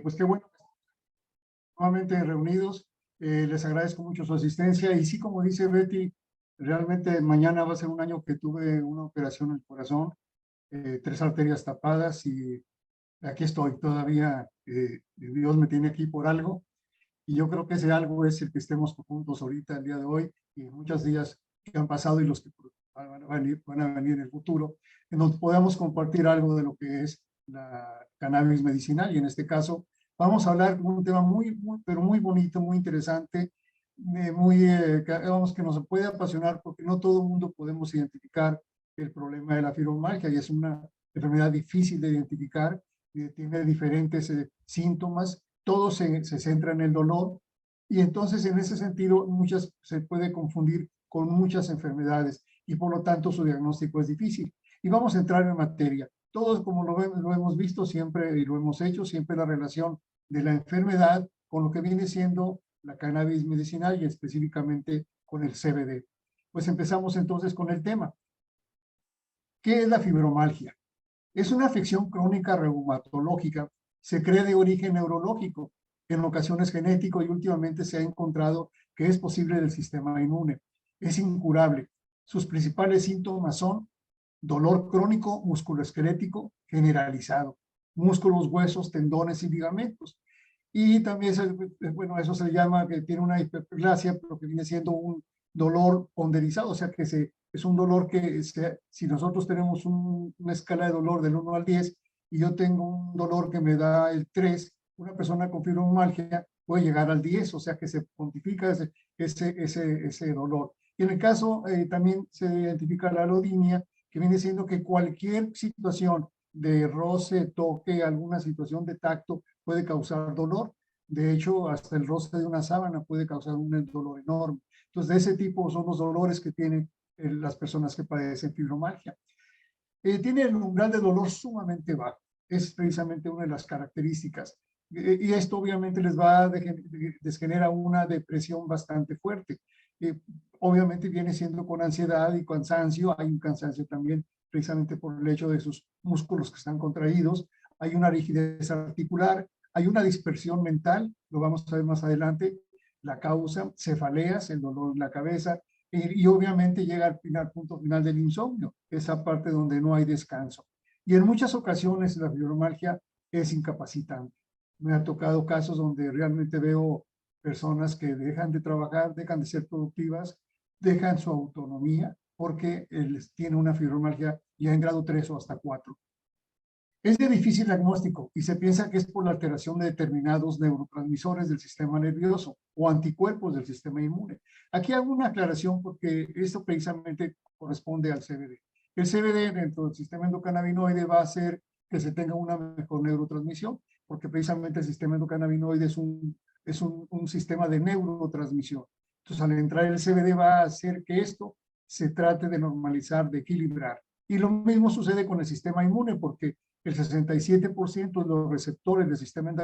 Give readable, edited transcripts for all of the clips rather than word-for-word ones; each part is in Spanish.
Pues qué bueno que estamos nuevamente reunidos. Les agradezco mucho su asistencia. Y sí, como dice Betty, realmente mañana va a ser un año que tuve una operación en el corazón, 3 arterias tapadas y aquí estoy todavía. Dios me tiene aquí por algo y yo creo que ese algo es el que estemos juntos ahorita, el día de hoy y muchos días que han pasado y los que van a venir en el futuro, en donde podamos compartir algo de lo que es la cannabis medicinal. Y en este caso vamos a hablar de un tema pero muy bonito, muy interesante, que nos puede apasionar porque no todo el mundo podemos identificar el problema de la fibromialgia y es una enfermedad difícil de identificar, tiene diferentes síntomas, todo se centra en el dolor y entonces en ese sentido muchas se puede confundir con muchas enfermedades y por lo tanto su diagnóstico es difícil. Y vamos a entrar en materia. Todos, como lo hemos visto siempre y lo hemos hecho, siempre la relación de la enfermedad con lo que viene siendo la cannabis medicinal y específicamente con el CBD. Pues empezamos entonces con el tema. ¿Qué es la fibromialgia? Es una afección crónica reumatológica. Se cree de origen neurológico, en ocasiones genético y últimamente se ha encontrado que es posible del sistema inmune. Es incurable. Sus principales síntomas son dolor crónico musculoesquelético generalizado, músculos, huesos, tendones y ligamentos. Y también, bueno, eso se llama que tiene una hiperplasia, pero que viene siendo un dolor ponderizado, o sea que es un dolor que si nosotros tenemos una escala de dolor del 1 al 10 y yo tengo un dolor que me da el 3, una persona con fibromialgia puede llegar al 10, o sea que se cuantifica ese dolor. Y en el caso también se identifica la alodinia, que viene siendo que cualquier situación de roce, toque, alguna situación de tacto puede causar dolor. De hecho, hasta el roce de una sábana puede causar un dolor enorme. Entonces, de ese tipo son los dolores que tienen las personas que padecen fibromialgia. Tiene el umbral de dolor sumamente bajo. Es precisamente una de las características. Y esto obviamente les genera una depresión bastante fuerte. Obviamente viene siendo con ansiedad y cansancio. Hay un cansancio también precisamente por el hecho de sus músculos que están contraídos. Hay una rigidez articular, hay una dispersión mental, lo vamos a ver más adelante, la causa, cefaleas, el dolor en la cabeza, y obviamente llega al punto final del insomnio, esa parte donde no hay descanso. Y en muchas ocasiones la fibromialgia es incapacitante. Me ha tocado casos donde realmente veo personas que dejan de trabajar, dejan de ser productivas, dejan su autonomía porque tiene una fibromialgia ya en grado 3 o hasta 4. Es de difícil diagnóstico y se piensa que es por la alteración de determinados neurotransmisores del sistema nervioso o anticuerpos del sistema inmune. Aquí hago una aclaración porque esto precisamente corresponde al CBD. El CBD dentro del sistema endocannabinoide va a hacer que se tenga una mejor neurotransmisión, porque precisamente el sistema endocannabinoide es un sistema de neurotransmisión. Entonces, al entrar el CBD va a hacer que esto se trate de normalizar, de equilibrar. Y lo mismo sucede con el sistema inmune, porque el 67% de los receptores del sistema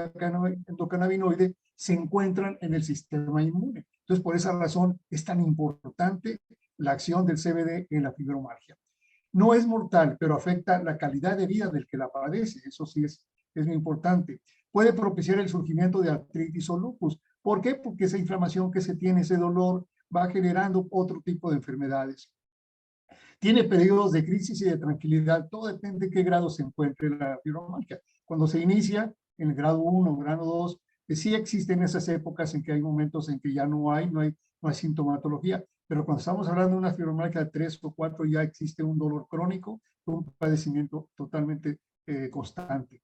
endocannabinoide se encuentran en el sistema inmune. Entonces, por esa razón es tan importante la acción del CBD en la fibromialgia. No es mortal, pero afecta la calidad de vida del que la padece. Eso sí es muy importante. Puede propiciar el surgimiento de artritis o lupus. ¿Por qué? Porque esa inflamación que se tiene, ese dolor, va generando otro tipo de enfermedades. Tiene periodos de crisis y de tranquilidad, todo depende de qué grado se encuentre la fibromialgia. Cuando se inicia en el grado 1, grado 2, sí existen esas épocas en que hay momentos en que ya no hay sintomatología, pero cuando estamos hablando de una fibromialgia de 3 o 4 ya existe un dolor crónico, un padecimiento totalmente constante.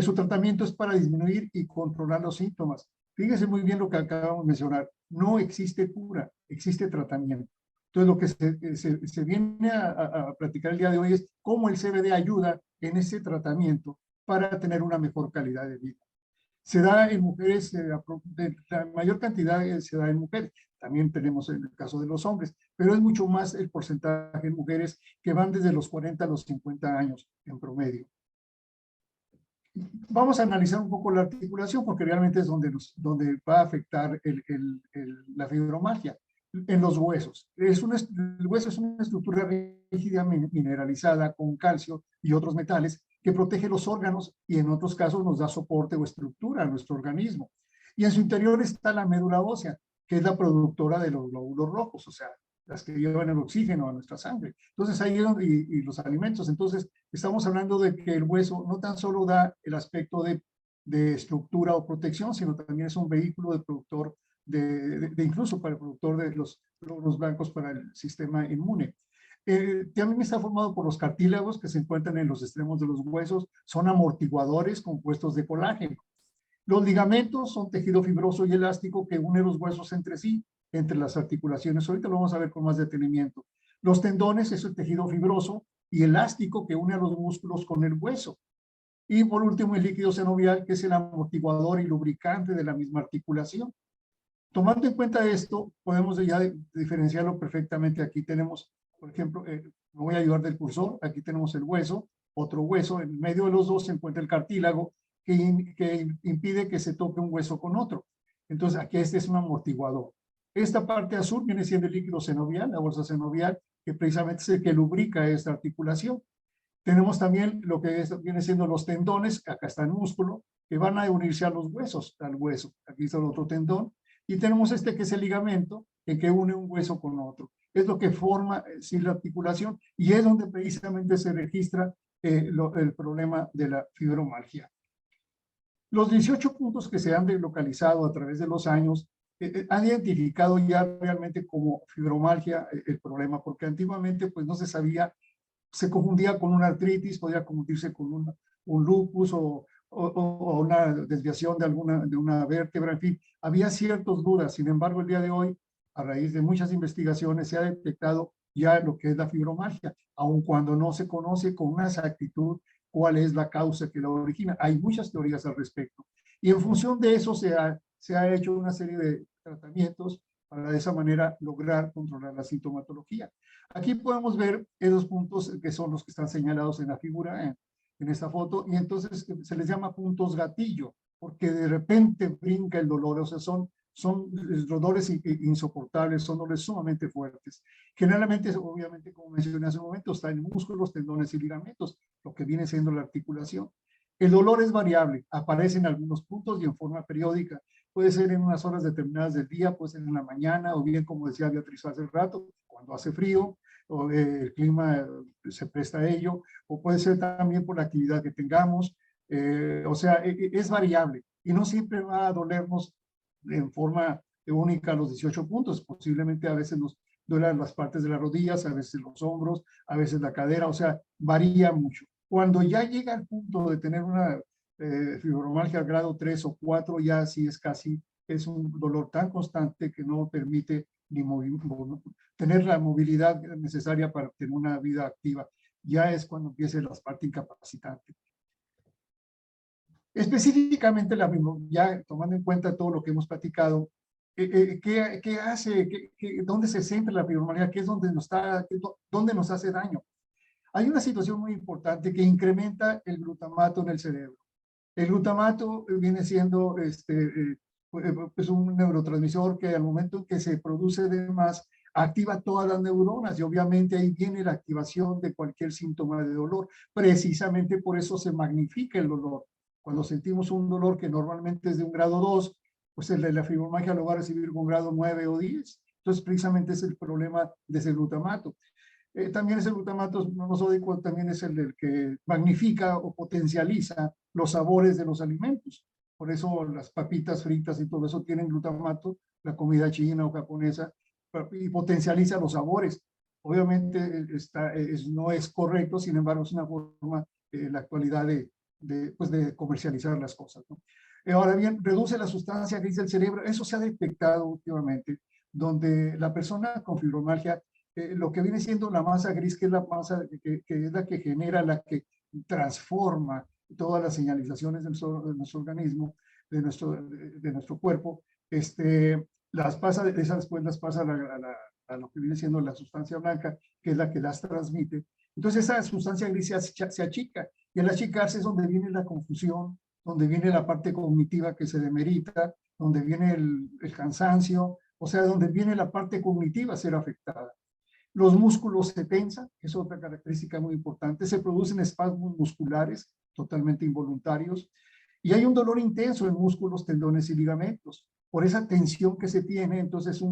Su tratamiento es para disminuir y controlar los síntomas. Fíjense muy bien lo que acabamos de mencionar, no existe cura, existe tratamiento. Entonces, lo que se viene a platicar el día de hoy es cómo el CBD ayuda en ese tratamiento para tener una mejor calidad de vida. Se da en mujeres, la mayor cantidad se da en mujeres. También tenemos el caso de los hombres, pero es mucho más el porcentaje en mujeres que van desde los 40 a los 50 años en promedio. Vamos a analizar un poco la articulación porque realmente es donde va a afectar la fibromialgia. En los huesos. El hueso es una estructura rígida mineralizada con calcio y otros metales que protege los órganos y en otros casos nos da soporte o estructura a nuestro organismo. Y en su interior está la médula ósea, que es la productora de los glóbulos rojos, o sea, las que llevan el oxígeno a nuestra sangre. Entonces ahí y los alimentos. Entonces estamos hablando de que el hueso no tan solo da el aspecto de estructura o protección, sino también es un vehículo de productor incluso para el productor de los glóbulos blancos para el sistema inmune. También está formado por los cartílagos que se encuentran en los extremos de los huesos, son amortiguadores compuestos de colágeno. Los ligamentos son tejido fibroso y elástico que une los huesos entre sí, entre las articulaciones. Ahorita lo vamos a ver con más detenimiento. Los tendones es el tejido fibroso y elástico que une a los músculos con el hueso. Y por último, el líquido sinovial, que es el amortiguador y lubricante de la misma articulación. Tomando en cuenta esto, podemos ya diferenciarlo perfectamente. Aquí tenemos, por ejemplo, me voy a ayudar del cursor. Aquí tenemos el hueso, otro hueso. En medio de los dos se encuentra el cartílago, que impide que se toque un hueso con otro. Entonces, aquí este es un amortiguador. Esta parte azul viene siendo el líquido sinovial, la bolsa sinovial, que precisamente es el que lubrica esta articulación. Tenemos también lo que viene siendo los tendones, acá está el músculo, que van a unirse a los huesos, al hueso. Aquí está el otro tendón. Y tenemos este que es el ligamento, que une un hueso con otro. Es lo que forma sí, la articulación y es donde precisamente se registra el problema de la fibromialgia. Los 18 puntos que se han localizado a través de los años han identificado ya realmente como fibromialgia el problema, porque antiguamente pues no se sabía, se confundía con una artritis, podía confundirse con un lupus o una desviación de una vértebra, en fin, había ciertas dudas. Sin embargo, el día de hoy, a raíz de muchas investigaciones, se ha detectado ya lo que es la fibromialgia, aun cuando no se conoce con una exactitud cuál es la causa que la origina. Hay muchas teorías al respecto. Y en función de eso se ha hecho una serie de tratamientos para de esa manera lograr controlar la sintomatología. Aquí podemos ver esos puntos que son los que están señalados en la figura, en esta foto, y entonces se les llama puntos gatillo, porque de repente brinca el dolor, o sea, son dolores insoportables, son dolores sumamente fuertes. Generalmente, obviamente, como mencioné hace un momento, está en músculos, tendones y ligamentos, lo que viene siendo la articulación. El dolor es variable, aparece en algunos puntos y en forma periódica. Puede ser en unas horas determinadas del día, puede ser en la mañana, o bien, como decía Beatriz hace rato, cuando hace frío, o el clima se presta a ello, o puede ser también por la actividad que tengamos. O sea, es variable y no siempre va a dolernos en forma única los 18 puntos. Posiblemente a veces nos duelan las partes de las rodillas, a veces los hombros, a veces la cadera, o sea, varía mucho. Cuando ya llega al punto de tener una fibromialgia grado 3 o 4, ya sí es un dolor tan constante que no permite ni tener la movilidad necesaria para tener una vida activa. Ya es cuando empieza la parte incapacitante. Específicamente, ya tomando en cuenta todo lo que hemos platicado, ¿qué hace? ¿Dónde se centra la fibromialgia? ¿Qué es dónde nos hace daño? Hay una situación muy importante que incrementa el glutamato en el cerebro. El glutamato viene siendo pues un neurotransmisor que al momento en que se produce de más, activa todas las neuronas y obviamente ahí viene la activación de cualquier síntoma de dolor. Precisamente por eso se magnifica el dolor. Cuando sentimos un dolor que normalmente es de un grado 2, pues el de la fibromialgia lo va a recibir con grado 9 o 10. Entonces precisamente es el problema de ese glutamato. También ese glutamato monosódico también es el que magnifica o potencializa los sabores de los alimentos. Por eso las papitas fritas y todo eso tienen glutamato, la comida china o japonesa, y potencializa los sabores. Obviamente no es correcto, sin embargo es una forma en la actualidad pues de comercializar las cosas, ¿no? Ahora bien, reduce la sustancia gris del cerebro. Eso se ha detectado últimamente, donde la persona con fibromialgia lo que viene siendo la masa gris, que es la masa que es la que genera, la que transforma todas las señalizaciones de nuestro organismo, de nuestro cuerpo, las pasa, esas después las pasa a lo que viene siendo la sustancia blanca, que es la que las transmite. Entonces esa sustancia gris se achica, y al achicarse es donde viene la confusión, donde viene la parte cognitiva que se demerita, donde viene el cansancio, o sea, donde viene la parte cognitiva a ser afectada. Los músculos se tensan, es otra característica muy importante. Se producen espasmos musculares totalmente involuntarios y hay un dolor intenso en músculos, tendones y ligamentos. Por esa tensión que se tiene, entonces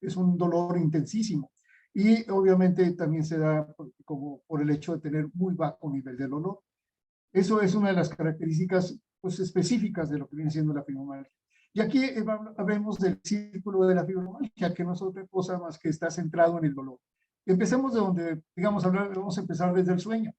es un dolor intensísimo. Y obviamente también se da como por el hecho de tener muy bajo nivel de dolor. Eso es una de las características pues, específicas de lo que viene siendo la fibromialgia. Y aquí hablemos del círculo de la fibromialgia, que no es otra cosa más que está centrado en el dolor. Empecemos de donde, digamos, vamos a empezar desde el sueño.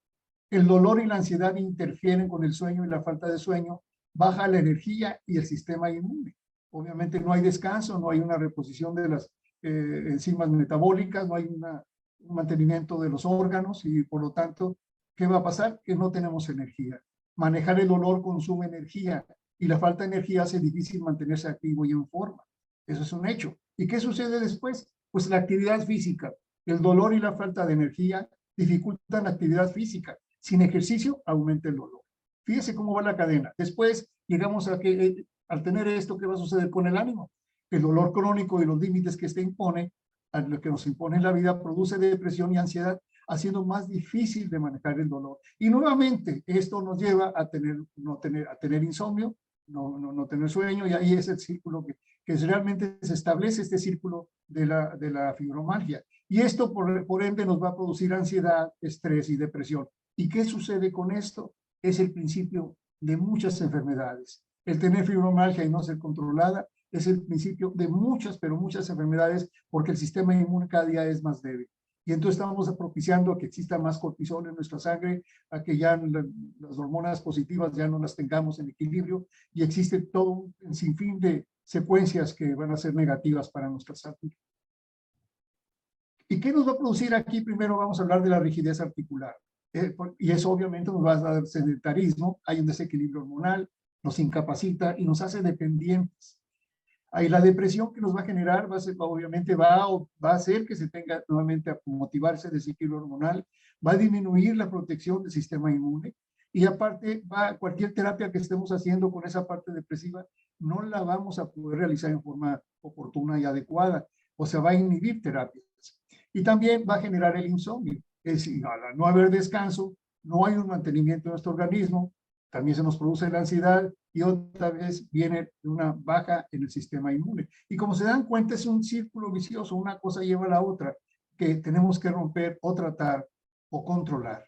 El dolor y la ansiedad interfieren con el sueño y la falta de sueño baja la energía y el sistema inmune. Obviamente no hay descanso, no hay una reposición de las enzimas metabólicas, no hay un mantenimiento de los órganos y por lo tanto, ¿qué va a pasar? Que no tenemos energía. Manejar el dolor consume energía y la falta de energía hace difícil mantenerse activo y en forma. Eso es un hecho. ¿Y qué sucede después? Pues la actividad física. El dolor y la falta de energía dificultan la actividad física. Sin ejercicio, aumenta el dolor. Fíjese cómo va la cadena. Después llegamos a que al tener esto, ¿qué va a suceder con el ánimo? El dolor crónico y los límites que este impone, a lo que nos impone en la vida, produce depresión y ansiedad, haciendo más difícil de manejar el dolor. Y nuevamente, esto nos lleva a tener insomnio, no tener sueño, y ahí es el círculo que realmente se establece este círculo de la fibromialgia. Y esto, por ende, nos va a producir ansiedad, estrés y depresión. ¿Y qué sucede con esto? Es el principio de muchas enfermedades. El tener fibromialgia y no ser controlada es el principio de muchas, pero muchas enfermedades, porque el sistema inmune cada día es más débil. Y entonces estamos propiciando a que exista más cortisol en nuestra sangre, a que ya las hormonas positivas ya no las tengamos en equilibrio, y existe todo un sinfín de secuencias que van a ser negativas para nuestra salud. ¿Y qué nos va a producir aquí? Primero vamos a hablar de la rigidez articular. Y eso obviamente nos va a dar sedentarismo, hay un desequilibrio hormonal, nos incapacita y nos hace dependientes. Ahí la depresión que nos va a generar, obviamente va a hacer que se tenga nuevamente a motivarse el desequilibrio hormonal, va a disminuir la protección del sistema inmune y aparte cualquier terapia que estemos haciendo con esa parte depresiva no la vamos a poder realizar en forma oportuna y adecuada, o sea, va a inhibir terapias. Y también va a generar el insomnio, es decir, al no haber descanso, no hay un mantenimiento de nuestro organismo, también se nos produce la ansiedad y otra vez viene una baja en el sistema inmune. Y como se dan cuenta, es un círculo vicioso, una cosa lleva a la otra, que tenemos que romper o tratar o controlar.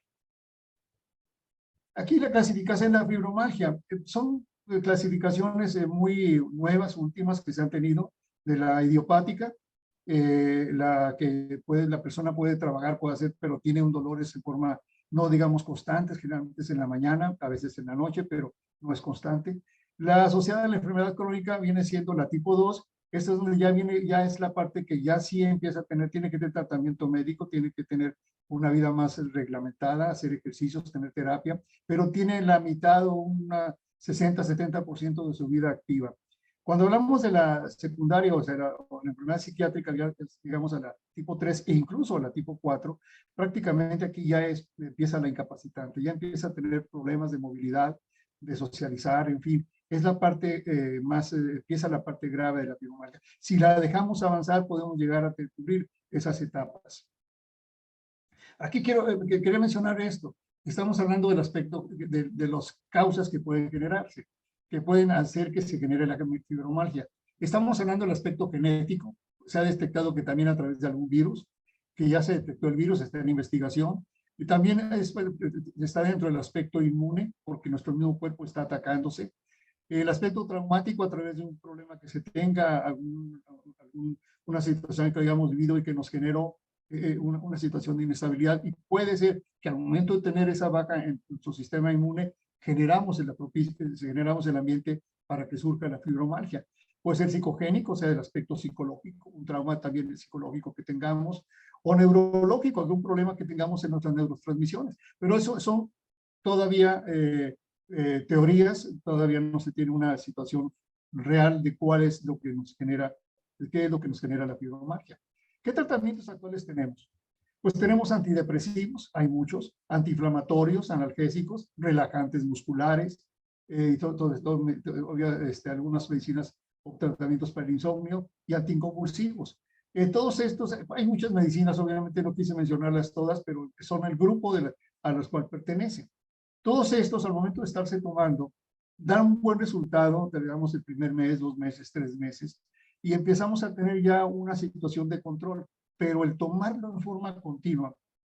Aquí la clasificación de la fibromialgia. Son clasificaciones muy nuevas, últimas que se han tenido, de la idiopática, la que la persona puede trabajar, puede hacer, pero tiene un dolor en forma, no digamos constante, generalmente es en la mañana, a veces en la noche, pero no es constante. La asociada a la enfermedad crónica viene siendo la tipo 2, esta es donde ya es la parte que ya sí empieza a tener, tiene que tener tratamiento médico, tiene que tener una vida más reglamentada, hacer ejercicios, tener terapia, pero tiene la mitad o una 60-70% de su vida activa. Cuando hablamos de la secundaria, o sea, la enfermedad psiquiátrica, digamos a la tipo 3 e incluso a la tipo 4, prácticamente aquí ya empieza la incapacitante, ya empieza a tener problemas de movilidad, de socializar, en fin, es la parte empieza la parte grave de la fibromialgia. Si la dejamos avanzar, podemos llegar a cubrir esas etapas. Aquí quería mencionar esto. Estamos hablando del aspecto de las causas que pueden generarse, que pueden hacer que se genere la fibromialgia. Estamos hablando del aspecto genético. Se ha detectado que también a través de algún virus, que ya se detectó el virus, está en investigación. Y también está dentro del aspecto inmune, porque nuestro mismo cuerpo está atacándose. El aspecto traumático a través de un problema que se tenga, una situación que hayamos vivido y que nos generó una situación de inestabilidad, y puede ser que al momento de tener esa baja en su sistema inmune generamos el ambiente para que surja la fibromialgia. Puede ser psicogénico, o sea, del aspecto psicológico, un trauma también psicológico que tengamos, o neurológico, algún problema que tengamos en nuestras neurotransmisiones. Pero eso son todavía teorías, todavía no se tiene una situación real de cuál es lo que nos genera, qué es lo que nos genera la fibromialgia. ¿Qué tratamientos actuales tenemos? Pues tenemos antidepresivos, hay muchos, antiinflamatorios, analgésicos, relajantes musculares, algunas medicinas o tratamientos para el insomnio y anticonvulsivos. Todos estos, hay muchas medicinas, obviamente no quise mencionarlas todas, pero son el grupo a los cuales pertenecen. Todos estos, al momento de estarse tomando, dan un buen resultado, digamos, el primer mes, 2 meses, 3 meses, y empezamos a tener ya una situación de control, pero el tomarlo en forma continua,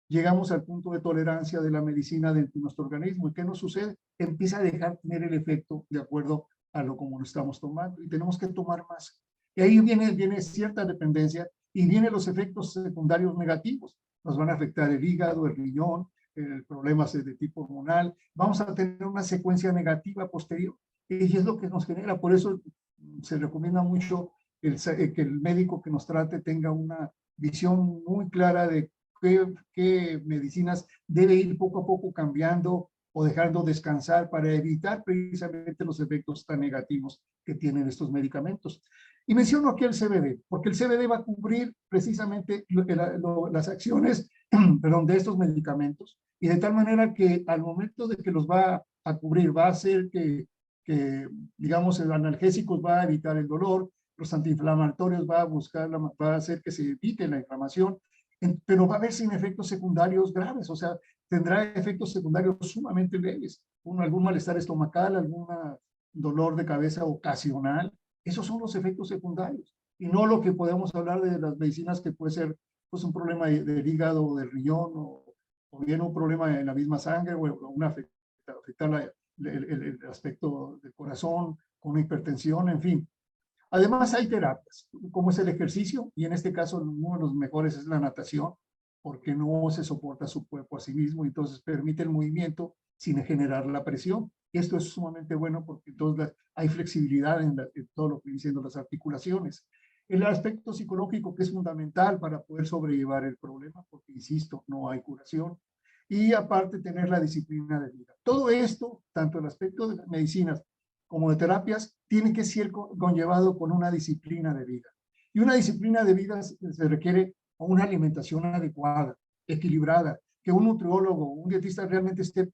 llegamos al punto de tolerancia de la medicina dentro de nuestro organismo. ¿Y qué nos sucede? Empieza a dejar de tener el efecto de acuerdo a lo como lo estamos tomando, y tenemos que tomar más. Y ahí viene cierta dependencia y vienen los efectos secundarios negativos. Nos van a afectar el hígado, el riñón, problemas de tipo hormonal. Vamos a tener una secuencia negativa posterior. Y es lo que nos genera. Por eso se recomienda mucho que el médico que nos trate tenga una visión muy clara de qué medicinas debe ir poco a poco cambiando o dejando descansar para evitar precisamente los efectos tan negativos que tienen estos medicamentos. Y menciono aquí el CBD, porque el CBD va a cubrir precisamente las acciones perdón, de estos medicamentos, y de tal manera que al momento de que los va a cubrir, va a hacer digamos, el analgésicos va a evitar el dolor, los antiinflamatorios va a hacer que se evite la inflamación, pero va a haber sin efectos secundarios graves, o sea, tendrá efectos secundarios sumamente leves, algún malestar estomacal, algún dolor de cabeza ocasional. Esos son los efectos secundarios, y no lo que podemos hablar de las medicinas que puede ser pues, un problema del hígado o del riñón, o bien un problema en la misma sangre, o una afectar el aspecto del corazón, con una hipertensión, en fin. Además hay terapias, como es el ejercicio, y en este caso uno de los mejores es la natación, porque no se soporta su cuerpo a sí mismo, y entonces permite el movimiento sin generar la presión. Esto es sumamente bueno porque entonces hay flexibilidad en todo lo que vienen siendo las articulaciones. El aspecto psicológico que es fundamental para poder sobrellevar el problema, porque insisto, no hay curación. Y aparte tener la disciplina de vida. Todo esto, tanto el aspecto de las medicinas como de terapias, tiene que ser conllevado con una disciplina de vida. Y una disciplina de vida se requiere una alimentación adecuada, equilibrada, que un nutriólogo, un dietista realmente esté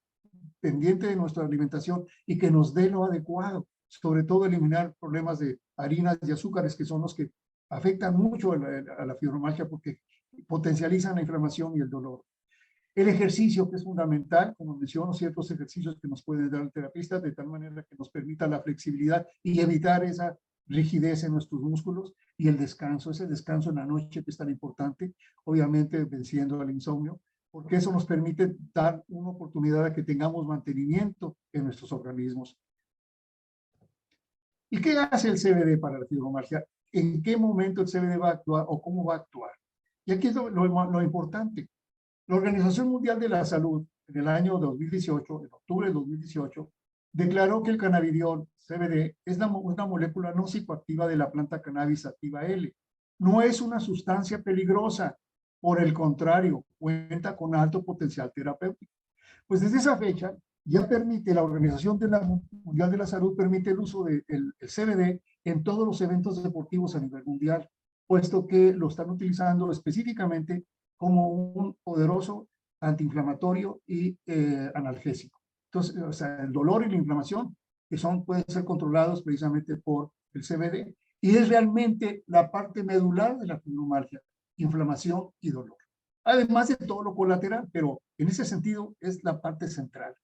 pendiente de nuestra alimentación y que nos dé lo adecuado, sobre todo eliminar problemas de harinas y azúcares, que son los que afectan mucho a la fibromialgia porque potencializan la inflamación y el dolor. El ejercicio, que es fundamental, como menciono, ciertos ejercicios que nos pueden dar el terapista, de tal manera que nos permita la flexibilidad y evitar esa rigidez en nuestros músculos, y el descanso, ese descanso en la noche que es tan importante, obviamente venciendo al insomnio, porque eso nos permite dar una oportunidad a que tengamos mantenimiento en nuestros organismos. ¿Y qué hace el CBD para la fibromialgia? ¿En qué momento el CBD va a actuar o cómo va a actuar? Y aquí es lo importante. La Organización Mundial de la Salud, en el año 2018, en octubre de 2018, declaró que el cannabidiol, CBD, es una molécula no psicoactiva de la planta cannabis sativa L. No es una sustancia peligrosa, por el contrario, cuenta con alto potencial terapéutico. Pues desde esa fecha, ya permite la Organización Mundial de la Salud, permite el uso del CBD en todos los eventos deportivos a nivel mundial, puesto que lo están utilizando específicamente como un poderoso antiinflamatorio y analgésico. Entonces, o sea, el dolor y la inflamación pueden ser controlados precisamente por el CBD, y es realmente la parte medular de la fibromialgia, inflamación y dolor. Además de todo lo colateral, pero en ese sentido es la parte central.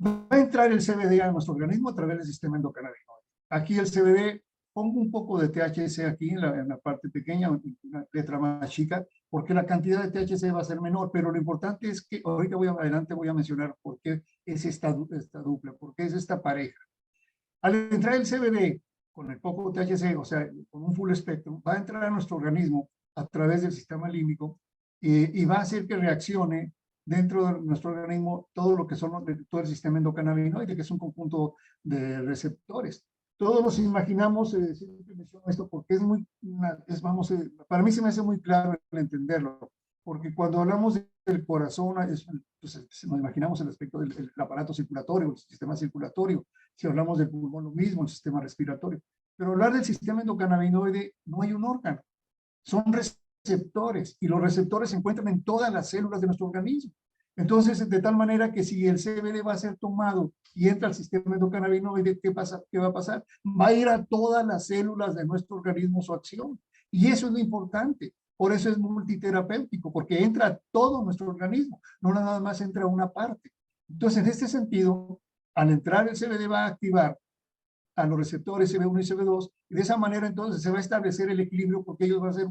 Va a entrar el CBD a nuestro organismo a través del sistema endocannabinoide. Aquí el CBD, pongo un poco de THC aquí en la parte pequeña, una letra más chica, porque la cantidad de THC va a ser menor, pero lo importante es que ahorita adelante voy a mencionar por qué es esta dupla, por qué es esta pareja. Al entrar el CBD con el poco THC, o sea, con un full espectro, va a entrar a nuestro organismo a través del sistema límbico y va a hacer que reaccione dentro de nuestro organismo todo lo que son todo el sistema endocannabinoide, que es un conjunto de receptores. Todos nos imaginamos, siempre menciono esto porque para mí se me hace muy claro el entenderlo, porque cuando hablamos del corazón, pues, nos imaginamos el aspecto del aparato circulatorio, el sistema circulatorio. Si hablamos del pulmón, lo mismo, el sistema respiratorio. Pero hablar del sistema endocannabinoide, no hay un órgano, son receptores, y los receptores se encuentran en todas las células de nuestro organismo. Entonces, de tal manera que si el CBD va a ser tomado y entra al sistema endocannabinoide, ¿qué pasa? ¿Qué va a pasar? Va a ir a todas las células de nuestro organismo su acción. Y eso es lo importante. Por eso es multiterapéutico, porque entra a todo nuestro organismo, no nada más entra a una parte. Entonces, en este sentido, al entrar el CBD va a activar a los receptores CB1 y CB2, y de esa manera entonces se va a establecer el equilibrio porque ellos van a hacer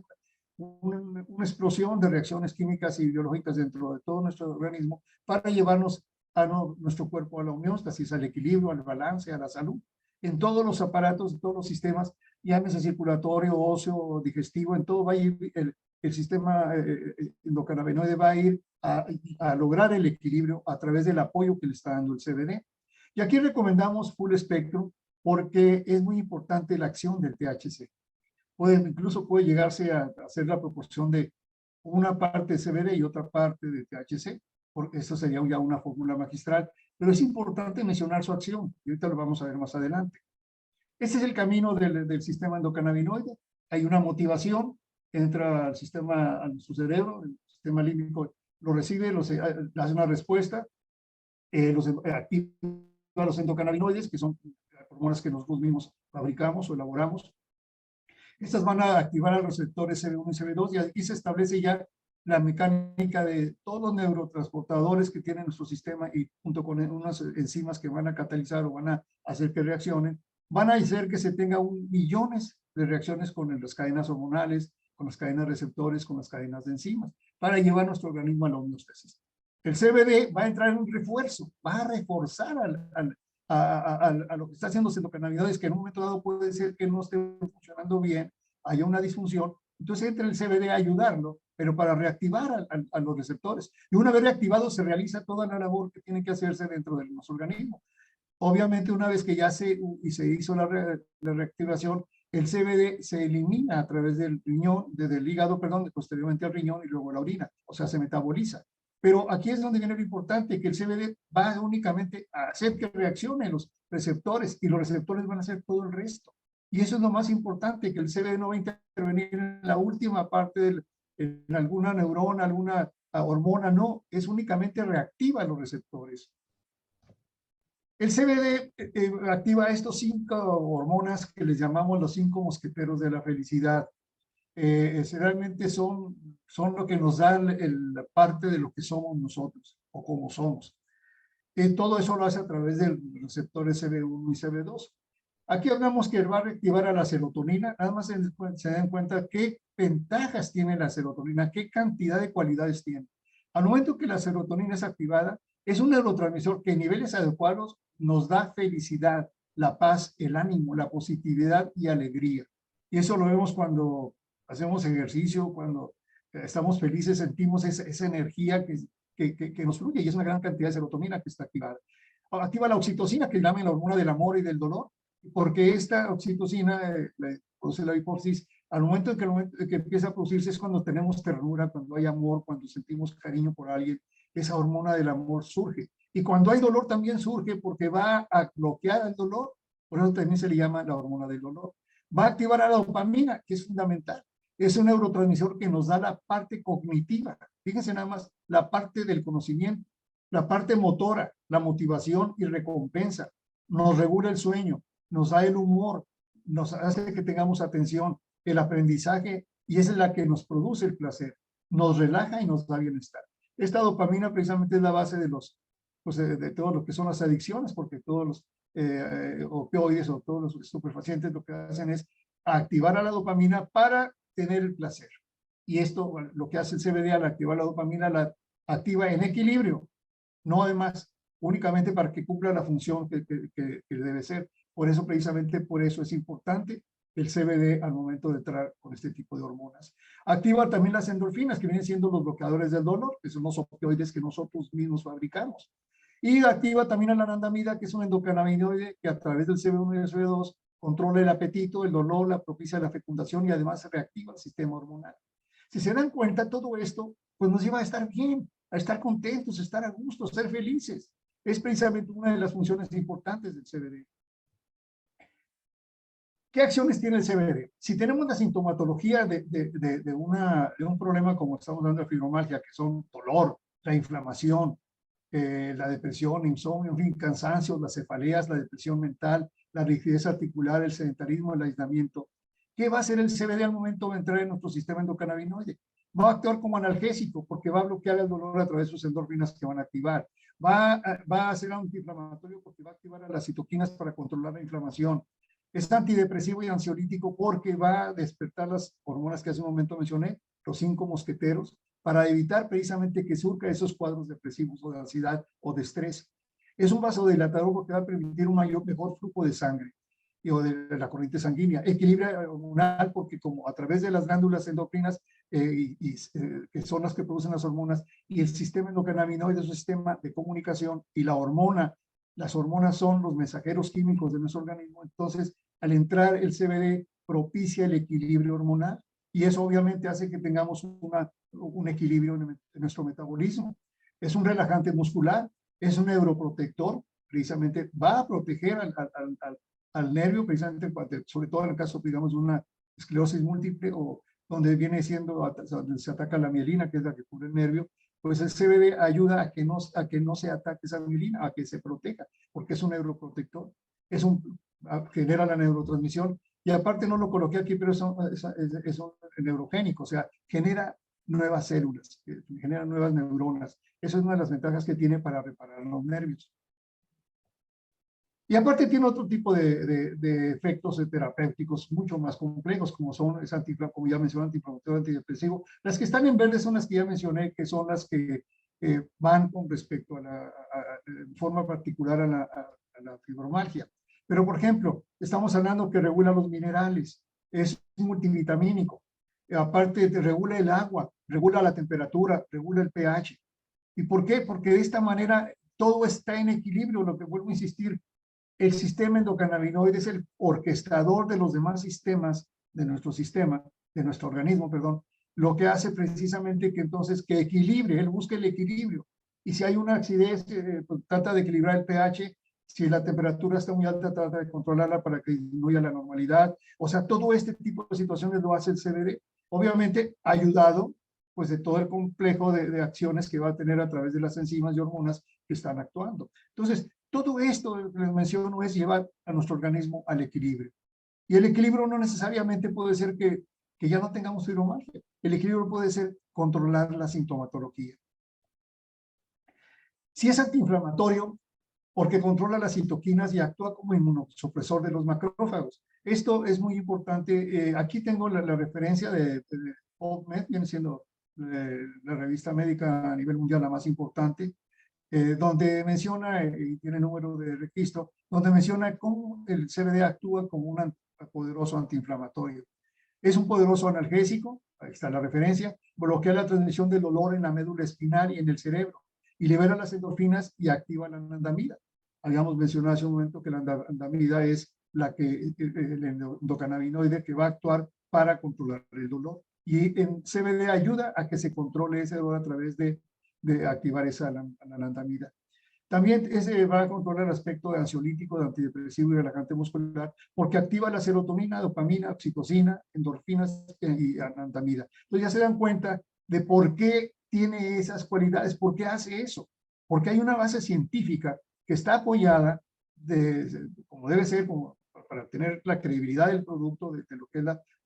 una explosión de reacciones químicas y biológicas dentro de todo nuestro organismo para llevarnos a nuestro cuerpo a la homeostasis, al equilibrio, al balance, a la salud. En todos los aparatos, en todos los sistemas, llámese circulatorio, óseo, digestivo, en todo va a ir el sistema endocannabinoide va a ir a lograr el equilibrio a través del apoyo que le está dando el CBD. Y aquí recomendamos Full Spectrum porque es muy importante la acción del THC. Incluso puede llegarse a hacer la proporción de una parte de CBD y otra parte de THC, porque eso sería ya una fórmula magistral, pero es importante mencionar su acción, y ahorita lo vamos a ver más adelante. Ese es el camino del sistema endocannabinoide. Hay una motivación, entra al sistema, a su cerebro, el sistema límbico lo recibe, hace una respuesta, activa los endocannabinoides, que son hormonas que nosotros mismos fabricamos o elaboramos. Estas van a activar a los receptores CB1 y CB2 y aquí se establece ya la mecánica de todos los neurotransportadores que tiene nuestro sistema y junto con unas enzimas que van a catalizar o van a hacer que reaccionen, van a hacer que se tenga millones de reacciones con las cadenas hormonales, con las cadenas receptores, con las cadenas de enzimas, para llevar nuestro organismo a la homeostasis. El CBD va a entrar en un refuerzo, va a reforzar a lo que está haciendo los endocannabinoides, que en un momento dado puede ser que no esté funcionando bien, haya una disfunción, entonces entra el CBD a ayudarlo, pero para reactivar a los receptores. Y una vez reactivado se realiza toda la labor que tiene que hacerse dentro de nuestro organismo. Obviamente una vez que ya se hizo la reactivación, el CBD se elimina a través del riñón, desde el hígado, perdón, posteriormente al riñón y luego la orina, o sea, se metaboliza. Pero aquí es donde viene lo importante, que el CBD va únicamente a hacer que reaccionen los receptores y los receptores van a hacer todo el resto. Y eso es lo más importante, que el CBD no va a intervenir en la última parte, en alguna neurona, alguna hormona, no, es únicamente reactiva los receptores. El CBD activa estos 5 hormonas que les llamamos los 5 mosqueteros de la felicidad. Realmente son lo que nos da la parte de lo que somos nosotros o como somos. Todo eso lo hace a través de receptores CB1 y CB2. Aquí hablamos que va a reactivar a la serotonina. Nada más se den cuenta qué ventajas tiene la serotonina, qué cantidad de cualidades tiene. Al momento que la serotonina es activada, es un neurotransmisor que en niveles adecuados nos da felicidad, la paz, el ánimo, la positividad y alegría. Y eso lo vemos cuando hacemos ejercicio, cuando estamos felices, sentimos esa energía que nos fluye y es una gran cantidad de serotonina que está activada. Activa la oxitocina, que llama la hormona del amor y del dolor, porque esta oxitocina produce la hipófisis. Al momento en que empieza a producirse es cuando tenemos ternura, cuando hay amor, cuando sentimos cariño por alguien, esa hormona del amor surge. Y cuando hay dolor también surge porque va a bloquear el dolor, por eso también se le llama la hormona del dolor. Va a activar a la dopamina, que es fundamental. Es un neurotransmisor que nos da la parte cognitiva. Fíjense nada más, la parte del conocimiento, la parte motora, la motivación y recompensa. Nos regula el sueño, nos da el humor, nos hace que tengamos atención, el aprendizaje, y esa es la que nos produce el placer. Nos relaja y nos da bienestar. Esta dopamina precisamente es la base de pues de todo lo que son las adicciones, porque todos los opioides o todos los estupefacientes lo que hacen es activar a la dopamina para tener el placer. Y esto, bueno, lo que hace el CBD al activar la dopamina, la activa en equilibrio, no además, únicamente para que cumpla la función que debe ser. Por eso, precisamente, por eso es importante el CBD al momento de entrar con este tipo de hormonas. Activa también las endorfinas, que vienen siendo los bloqueadores del dolor, que son los opioides que nosotros mismos fabricamos. Y activa también a la anandamida, que es un endocannabinoide que a través del CB1 y el CB2 controla el apetito, el dolor, la propicia la fecundación y además reactiva el sistema hormonal. Si se dan cuenta, todo esto pues nos lleva a estar bien, a estar contentos, a estar a gusto, a ser felices. Es precisamente una de las funciones importantes del CBD. ¿Qué acciones tiene el CBD? Si tenemos la sintomatología de un problema como estamos dando de fibromialgia, que son dolor, la inflamación, la depresión, insomnio, en fin, cansancio, las cefaleas, la depresión mental, la rigidez articular, el sedentarismo, el aislamiento. ¿Qué va a hacer el CBD al momento de entrar en nuestro sistema endocannabinoide? Va a actuar como analgésico porque va a bloquear el dolor a través de sus endorfinas que van a activar. Va a ser antiinflamatorio porque va a activar a las citoquinas para controlar la inflamación. Es antidepresivo y ansiolítico porque va a despertar las hormonas que hace un momento mencioné, los 5 mosqueteros, para evitar precisamente que surca esos cuadros depresivos o de ansiedad o de estrés. Es un vasodilatador porque va a permitir un mejor flujo de sangre o de la corriente sanguínea. Equilibra hormonal porque como a través de las glándulas endocrinas, que son las que producen las hormonas, y el sistema endocannabinoide es un sistema de comunicación, y la hormona, las hormonas son los mensajeros químicos de nuestro organismo. Entonces, al entrar el CBD, propicia el equilibrio hormonal, y eso obviamente hace que tengamos un equilibrio en nuestro metabolismo. Es un relajante muscular, es un neuroprotector, precisamente va a proteger al nervio, precisamente, sobre todo en el caso, digamos, de una esclerosis múltiple o donde viene siendo, donde se ataca la mielina, que es la que cubre el nervio. Pues el CBD ayuda a que no se ataque esa mielina, a que se proteja, porque es un neuroprotector, genera la neurotransmisión, y aparte no lo coloqué aquí, pero es un neurogénico, o sea, genera nuevas células, genera nuevas neuronas. Eso es una de las ventajas que tiene para reparar los nervios. Y aparte tiene otro tipo de efectos terapéuticos mucho más complejos, como son, como ya mencioné, antiinflamatorio, antidepresivo. Las que están en verde son las que ya mencioné, que son las que van con respecto en forma particular a la fibromialgia. Pero, por ejemplo, estamos hablando que regula los minerales, es multivitamínico, aparte regula el agua, regula la temperatura, regula el pH. ¿Y por qué? Porque de esta manera todo está en equilibrio, lo que vuelvo a insistir. El sistema endocannabinoide es el orquestador de los demás sistemas de nuestro sistema, de nuestro organismo, perdón, lo que hace precisamente que entonces que equilibre, él busca el equilibrio. Y si hay una acidez, pues, trata de equilibrar el pH. Si la temperatura está muy alta, trata de controlarla para que disminuya la normalidad. O sea, todo este tipo de situaciones lo hace el CBD. Obviamente, ayudado pues de todo el complejo de acciones que va a tener a través de las enzimas y hormonas que están actuando. Entonces, todo esto que les menciono es llevar a nuestro organismo al equilibrio. Y el equilibrio no necesariamente puede ser que ya no tengamos fibromialgia. El equilibrio puede ser controlar la sintomatología. Si es antiinflamatorio, porque controla las citoquinas y actúa como inmunosupresor de los macrófagos. Esto es muy importante. Aquí tengo la referencia de PubMed, viene siendo la revista médica a nivel mundial la más importante, donde menciona, y tiene número de registro, donde menciona cómo el CBD actúa como un poderoso antiinflamatorio. Es un poderoso analgésico, ahí está la referencia, bloquea la transmisión del dolor en la médula espinal y en el cerebro, y libera las endorfinas y activa la anandamida. Habíamos mencionado hace un momento que la anandamida es el endocannabinoide que va a actuar para controlar el dolor. Y en CBD ayuda a que se controle ese dolor a través de activar esa anandamida. También va a controlar el aspecto de ansiolítico, de antidepresivo y relajante muscular, porque activa la serotonina, dopamina, oxitocina, endorfinas y anandamida. Entonces ya se dan cuenta de por qué tiene esas cualidades, por qué hace eso. Porque hay una base científica que está apoyada, como debe ser, para tener la credibilidad del producto, de lo que es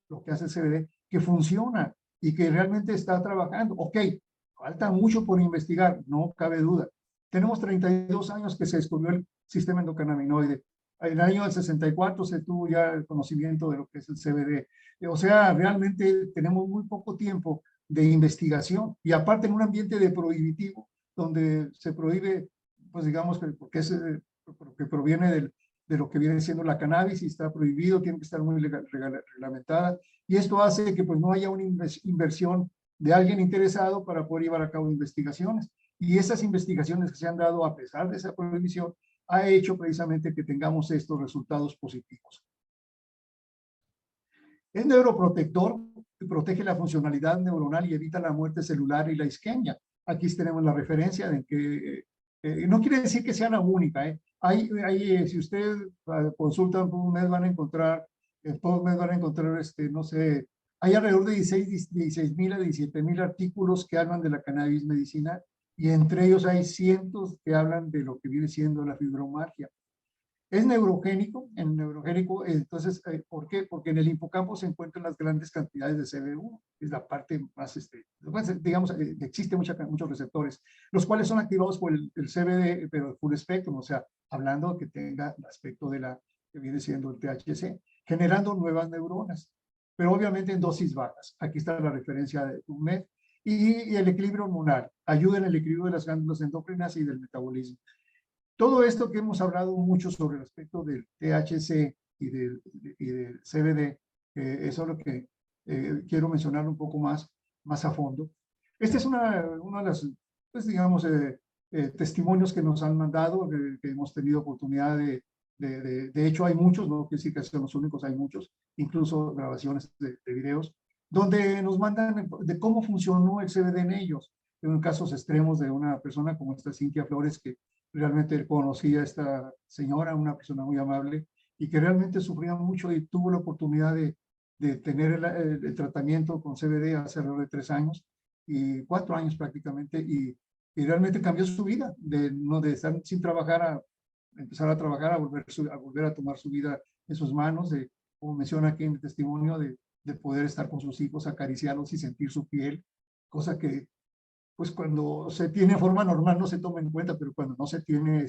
lo que hace el CBD, que funciona y que realmente está trabajando. Ok, falta mucho por investigar, no cabe duda. Tenemos 32 años que se descubrió el sistema endocannabinoide. En el año del 64 se tuvo ya el conocimiento de lo que es el CBD. O sea, realmente tenemos muy poco tiempo de investigación, y aparte en un ambiente de prohibitivo, donde se prohíbe, pues digamos, porque que proviene de lo que viene siendo la cannabis, y está prohibido, tiene que estar muy reglamentada, y esto hace que pues no haya una inversión de alguien interesado para poder llevar a cabo investigaciones. Y esas investigaciones que se han dado a pesar de esa prohibición ha hecho precisamente que tengamos estos resultados positivos. Es neuroprotector, protege la funcionalidad neuronal y evita la muerte celular y la isquemia. Aquí tenemos la referencia de que no quiere decir que sea la única. Si usted consulta en PubMed van a encontrar, no sé, hay alrededor de 16,000 a 17,000 artículos que hablan de la cannabis medicinal. y entre ellos hay cientos que hablan de lo que viene siendo la fibromialgia. Es neurogénico, entonces, ¿por qué? Porque en el hipocampo se encuentran las grandes cantidades de CB1, es la parte más, digamos, existen muchos receptores, los cuales son activados por el CBD, pero el full spectrum, o sea, hablando que tenga el aspecto de la, que viene siendo el THC, generando nuevas neuronas, pero obviamente en dosis bajas. Aquí está la referencia de PubMed, y el equilibrio hormonal, ayuda en el equilibrio de las glándulas endocrinas y del metabolismo. Todo esto que hemos hablado mucho sobre el aspecto del THC y del CBD, eso es lo que quiero mencionar un poco más a fondo. Esta es una de las, pues digamos, testimonios que nos han mandado, que hemos tenido oportunidad de hecho hay muchos, no quiero decir que sean los únicos, hay muchos, incluso grabaciones de videos, donde nos mandan de cómo funcionó el CBD en ellos. En casos extremos de una persona como esta Cintia Flores, que realmente conocí a esta señora, una persona muy amable, y que realmente sufría mucho y tuvo la oportunidad de tener el tratamiento con CBD hace alrededor de 3 años, y 4 años prácticamente, y realmente cambió su vida, no de estar sin trabajar a empezar a trabajar, a volver a tomar su vida en sus manos, como menciona aquí en el testimonio, de poder estar con sus hijos, acariciarlos y sentir su piel, cosa que pues cuando se tiene de forma normal no se toma en cuenta, pero cuando no se tiene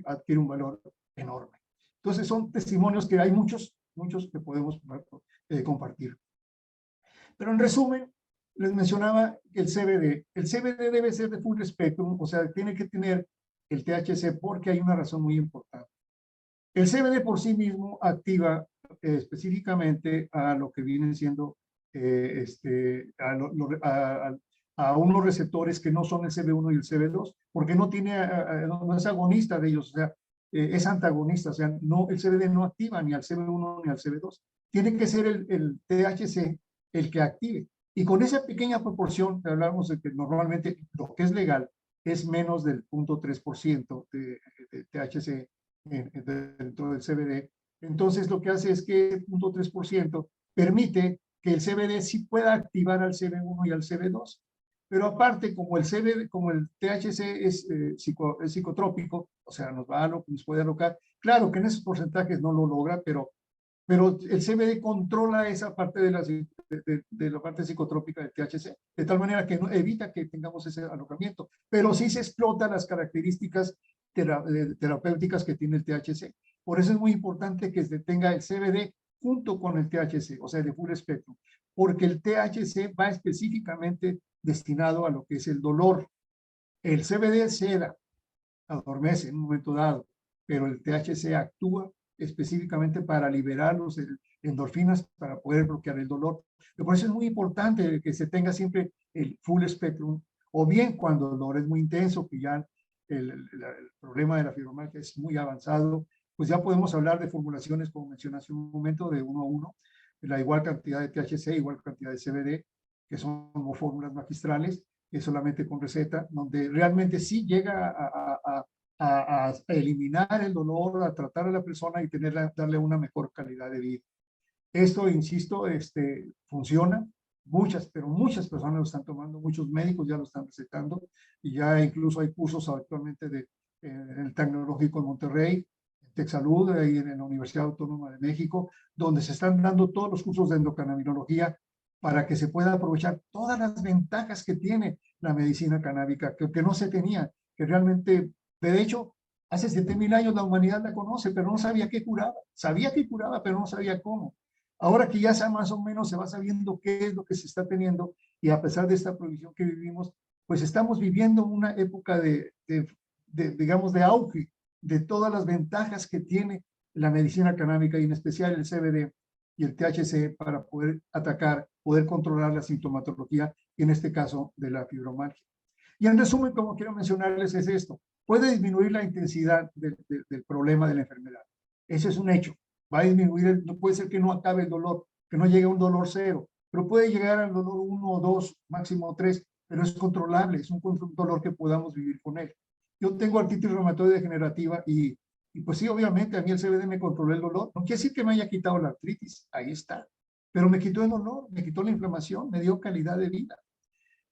adquiere un valor enorme. Entonces son testimonios que hay muchos que podemos compartir. Pero en resumen, les mencionaba el CBD. El CBD debe ser de full spectrum, o sea, tiene que tener el THC porque hay una razón muy importante. El CBD por sí mismo activa específicamente a lo que vienen siendo a unos receptores que no son el CB1 y el CB2, porque no no es agonista de ellos, o sea, es antagonista, o sea, no, el CBD no activa ni al CB1 ni al CB2. Tiene que ser el THC el que active. Y con esa pequeña proporción que hablamos de que normalmente lo que es legal es menos del 0.3% de THC dentro del CBD. Entonces lo que hace es que el 0.3% permite que el CBD sí pueda activar al CB1 y al CB2. Pero aparte, como el THC es psicotrópico, o sea, nos puede alocar. Claro que en esos porcentajes no lo logra, pero el CBD controla esa parte de la parte psicotrópica del THC, de tal manera que no, evita que tengamos ese alojamiento, pero sí se explotan las características terapéuticas que tiene el THC. Por eso es muy importante que se tenga el CBD junto con el THC, o sea, de full espectro, porque el THC va específicamente destinado a lo que es el dolor. El CBD seda, adormece en un momento dado, pero el THC actúa específicamente para liberar los endorfinas para poder bloquear el dolor. Por eso es muy importante que se tenga siempre el full spectrum, o bien cuando el dolor es muy intenso, que ya el problema de la fibromialgia es muy avanzado, pues ya podemos hablar de formulaciones, como mencioné hace un momento, de 1 a 1, la igual cantidad de THC, igual cantidad de CBD, que son como fórmulas magistrales, que solamente con receta, donde realmente sí llega a eliminar el dolor, a tratar a la persona y darle una mejor calidad de vida. Esto, insisto, funciona. Pero muchas personas lo están tomando, muchos médicos ya lo están recetando, y ya incluso hay cursos actualmente en el Tecnológico de Monterrey, en Texsalud, ahí en la Universidad Autónoma de México, donde se están dando todos los cursos de endocannabinología para que se pueda aprovechar todas las ventajas que tiene la medicina canábica, que no se tenía, que realmente, de hecho, hace 7,000 años la humanidad la conoce, pero no sabía qué curaba. Sabía que curaba, pero no sabía cómo. Ahora que ya más o menos se va sabiendo qué es lo que se está teniendo, y a pesar de esta prohibición que vivimos, pues estamos viviendo una época digamos, de auge de todas las ventajas que tiene la medicina canábica, y en especial el CBD y el THC, para poder poder controlar la sintomatología, y en este caso de la fibromialgia. Y en resumen, como quiero mencionarles, es esto: puede disminuir la intensidad del problema de la enfermedad. Eso es un hecho. Va a disminuir, no puede ser que no acabe el dolor, que no llegue a un dolor 0, pero puede llegar al dolor 1 o 2, máximo 3, pero es controlable, es un dolor que podamos vivir con él. Yo tengo artritis reumatoide degenerativa y pues sí, obviamente a mí el CBD me controló el dolor. No quiere decir que me haya quitado la artritis, ahí está, pero me quitó el dolor, me quitó la inflamación, me dio calidad de vida.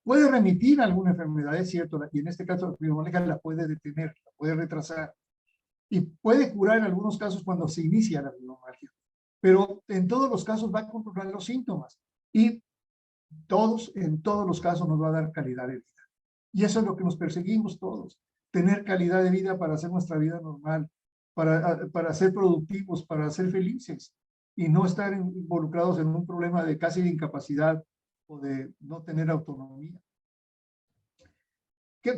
Puede remitir a alguna enfermedad, es cierto, y en este caso la fibromialgia la puede detener, la puede retrasar, y puede curar en algunos casos cuando se inicia la fibromialgia. Pero en todos los casos va a controlar los síntomas y en todos los casos nos va a dar calidad de vida. Y eso es lo que nos perseguimos todos, tener calidad de vida para hacer nuestra vida normal, para ser productivos, para ser felices y no estar involucrados en un problema de casi de incapacidad o de no tener autonomía.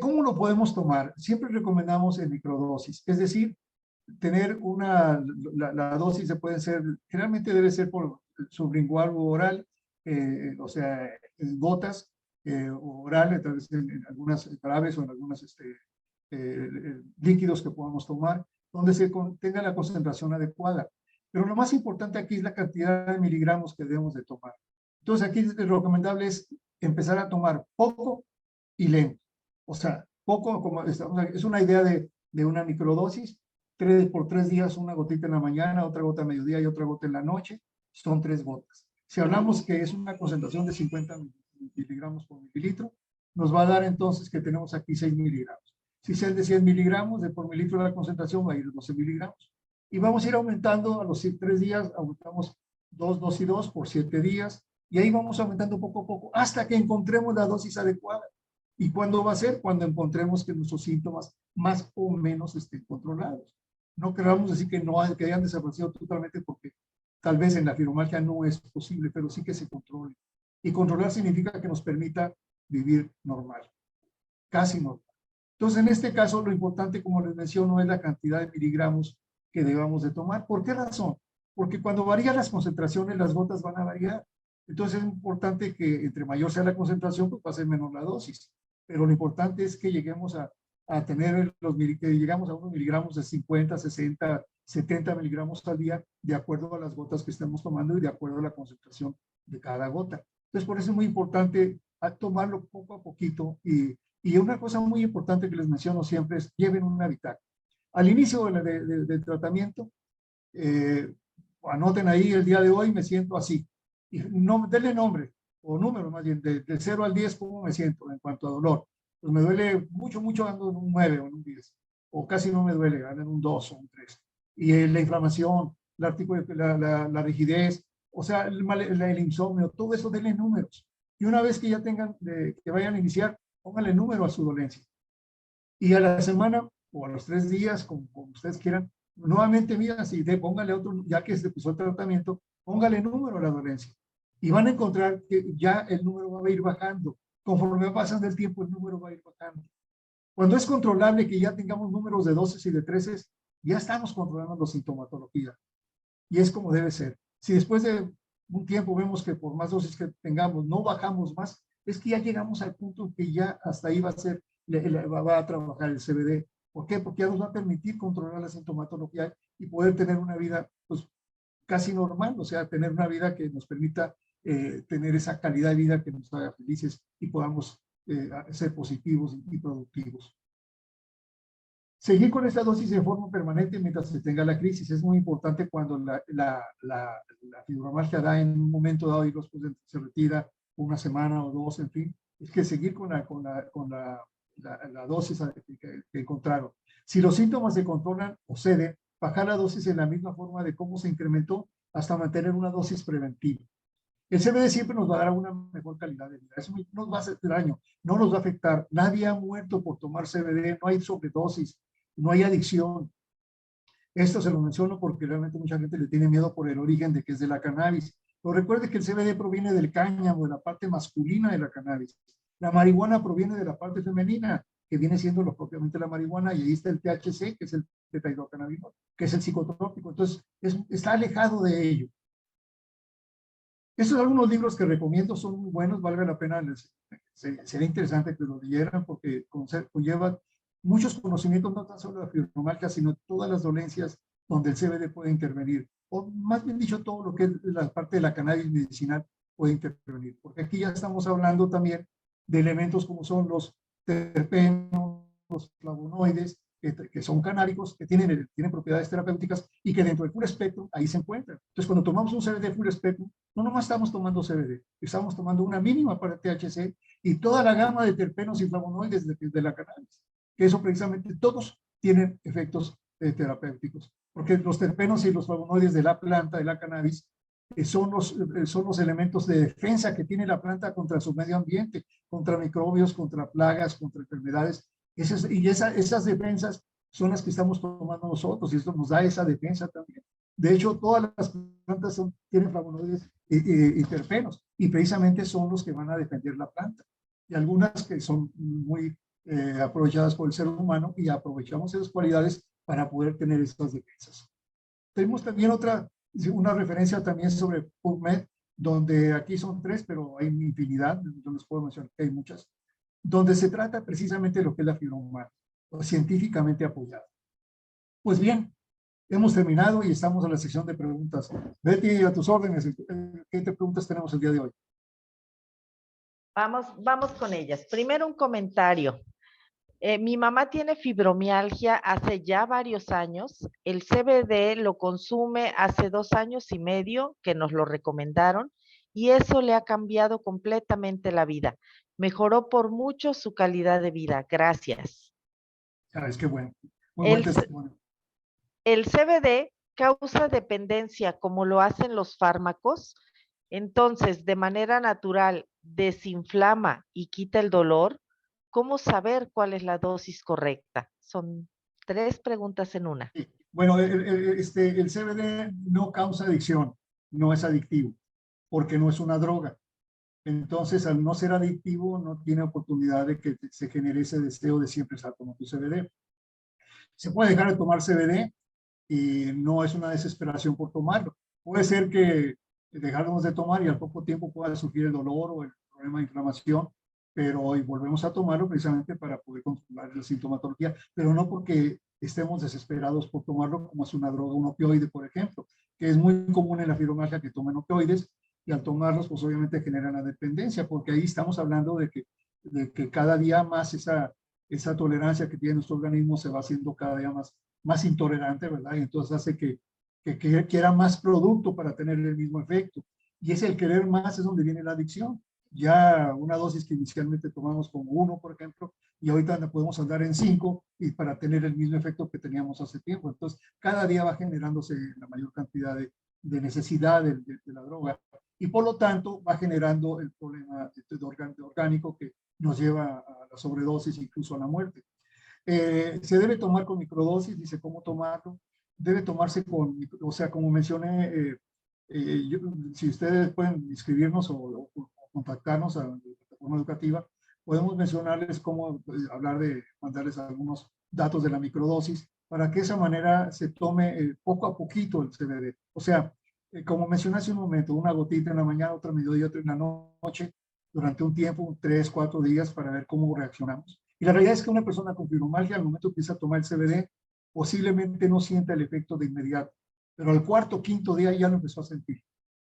¿Cómo lo podemos tomar? Siempre recomendamos en microdosis, es decir, tener la dosis se puede ser, generalmente debe ser por sublingual o oral, o sea, en gotas, oral, tal vez en algunas graves o en algunos líquidos que podamos tomar, donde tenga la concentración adecuada. Pero lo más importante aquí es la cantidad de miligramos que debemos de tomar. Entonces aquí lo recomendable es empezar a tomar poco y lento. O sea, poco, como es una idea de una microdosis, 3 días, una gotita en la mañana, otra gota a mediodía y otra gota en la noche, son 3 gotas. Si hablamos que es una concentración de 50 miligramos por mililitro, nos va a dar entonces que tenemos aquí 6 miligramos. Si es de 100 miligramos de por mililitro de la concentración, va a ir 12 miligramos. Y vamos a ir aumentando a los 3 días, aumentamos 2, 2 y 2 por 7 días, y ahí vamos aumentando poco a poco hasta que encontremos la dosis adecuada. ¿Y cuándo va a ser? Cuando encontremos que nuestros síntomas más o menos estén controlados. No queramos decir que hayan desaparecido totalmente porque tal vez en la fibromialgia no es posible, pero sí que se controle. Y controlar significa que nos permita vivir normal, casi normal. Entonces, en este caso, lo importante, como les menciono, es la cantidad de miligramos que debamos de tomar. ¿Por qué razón? Porque cuando varían las concentraciones, las gotas van a variar. Entonces, es importante que entre mayor sea la concentración, pues va a ser menor la dosis. Pero lo importante es que lleguemos a tener que llegamos a unos miligramos de 50, 60, 70 miligramos al día, de acuerdo a las gotas que estemos tomando y de acuerdo a la concentración de cada gota. Entonces, por eso es muy importante tomarlo poco a poquito. Y una cosa muy importante que les menciono siempre es lleven una bitácora. Al inicio del tratamiento, anoten ahí el día de hoy me siento así. Y no, denle nombre o número más bien, de 0 al 10, ¿cómo me siento en cuanto a dolor? Pues me duele mucho, ando en un 9 o en un 10. O casi no me duele, ando en un 2 o un 3. Y la inflamación, la rigidez, o sea, el insomnio, todo eso denle números. Y una vez que ya tengan, que vayan a iniciar, pónganle número a su dolencia. Y a la semana o a los 3 días, como ustedes quieran, nuevamente miren si póngale otro, ya que se empezó el tratamiento, póngale número a la dolencia. Y van a encontrar que ya el número va a ir bajando. Conforme va pasando el tiempo, el número va a ir bajando. Cuando es controlable que ya tengamos números de 12 y de 13, ya estamos controlando la sintomatología. Y es como debe ser. Si después de un tiempo vemos que por más dosis que tengamos no bajamos más, es que ya llegamos al punto que ya hasta ahí va a ser, va a trabajar el CBD. ¿Por qué? Porque ya nos va a permitir controlar la sintomatología y poder tener una vida pues, casi normal, o sea, tener una vida que nos permita tener esa calidad de vida que nos haga felices y podamos ser positivos y productivos. Seguir con esta dosis de forma permanente mientras se tenga la crisis es muy importante cuando la fibromialgia da en un momento dado y después se retira una semana o 2, en fin, es que seguir con la dosis que encontraron. Si los síntomas se controlan o ceden, bajar la dosis en la misma forma de cómo se incrementó hasta mantener una dosis preventiva. El CBD siempre nos va a dar una mejor calidad de vida. Eso no nos va a hacer daño, no nos va a afectar. Nadie ha muerto por tomar CBD, no hay sobredosis, no hay adicción. Esto se lo menciono porque realmente mucha gente le tiene miedo por el origen de que es de la cannabis. Pero recuerde que el CBD proviene del cáñamo, de la parte masculina de la cannabis. La marihuana proviene de la parte femenina, que viene siendo propiamente la marihuana, y ahí está el THC, que es el tetrahidrocannabinol, que es el psicotrópico. Entonces, está alejado de ello. Estos son algunos libros que recomiendo, son muy buenos, valga la pena, sería interesante que los leyeran porque conlleva muchos conocimientos, no tan solo de la fibromialgia, sino todas las dolencias donde el CBD puede intervenir, o más bien dicho, todo lo que es la parte de la cannabis medicinal puede intervenir, porque aquí ya estamos hablando también de elementos como son los terpenos, los flavonoides, que son canábicos, que tienen propiedades terapéuticas y que dentro del full spectrum ahí se encuentran. Entonces, cuando tomamos un CBD full spectrum, no nomás estamos tomando CBD, estamos tomando una mínima para THC y toda la gama de terpenos y flavonoides de la cannabis, que eso precisamente todos tienen efectos terapéuticos, porque los terpenos y los flavonoides de la planta, de la cannabis, son los elementos de defensa que tiene la planta contra su medio ambiente, contra microbios, contra plagas, contra enfermedades. Esas defensas son las que estamos tomando nosotros y esto nos da esa defensa también. De hecho, todas las plantas tienen flavonoides y terpenos y precisamente son los que van a defender la planta. Y algunas que son muy aprovechadas por el ser humano y aprovechamos esas cualidades para poder tener estas defensas. Tenemos también una referencia también sobre PubMed, donde aquí son 3, pero hay infinidad, yo les puedo mencionar que hay muchas, donde se trata precisamente de lo que es la fibromialgia, científicamente apoyada. Pues bien, hemos terminado y estamos en la sección de preguntas. Betty, a tus órdenes, ¿qué preguntas tenemos el día de hoy? Vamos con ellas. Primero un comentario. Mi mamá tiene fibromialgia hace ya varios años. El CBD lo consume hace 2 años y medio que nos lo recomendaron y eso le ha cambiado completamente la vida. Mejoró por mucho su calidad de vida. Gracias. Es que bueno. Muy buen testimonio. El CBD causa dependencia como lo hacen los fármacos. Entonces, de manera natural, desinflama y quita el dolor. ¿Cómo saber cuál es la dosis correcta? Son 3 preguntas en una. Sí. Bueno, el CBD no causa adicción, no es adictivo, porque no es una droga. Entonces, al no ser adictivo, no tiene oportunidad de que se genere ese deseo de siempre estar tomando tu CBD. Se puede dejar de tomar CBD y no es una desesperación por tomarlo. Puede ser que dejáramos de tomar y al poco tiempo pueda surgir el dolor o el problema de inflamación, pero hoy volvemos a tomarlo precisamente para poder controlar la sintomatología, pero no porque estemos desesperados por tomarlo como es una droga, un opioide, por ejemplo, que es muy común en la fibromialgia que tomen opioides y al tomarlos, pues obviamente generan la dependencia, porque ahí estamos hablando de que cada día más esa tolerancia que tiene nuestro organismo se va haciendo cada día más intolerante, ¿verdad? Y entonces hace que quiera más producto para tener el mismo efecto. Y es el querer más, es donde viene la adicción. Ya una dosis que inicialmente tomamos como 1, por ejemplo, y ahorita podemos andar en 5 y para tener el mismo efecto que teníamos hace tiempo. Entonces, cada día va generándose la mayor cantidad de necesidad de la droga y por lo tanto va generando el problema orgánico que nos lleva a la sobredosis, incluso a la muerte. Se debe tomar con microdosis, dice cómo tomarlo. Debe tomarse o sea, como mencioné, si ustedes pueden inscribirnos o contactarnos a la plataforma educativa, podemos mencionarles cómo mandarles algunos datos de la microdosis para que de esa manera se tome poco a poquito el CBD. O sea, como mencioné hace un momento, una gotita en la mañana, otra mediodía, otra en la noche, durante un tiempo, 3, 4 días para ver cómo reaccionamos. Y la realidad es que una persona con fibromialgia al momento que empieza a tomar el CBD posiblemente no sienta el efecto de inmediato, pero al 4º, 5º día ya lo empezó a sentir.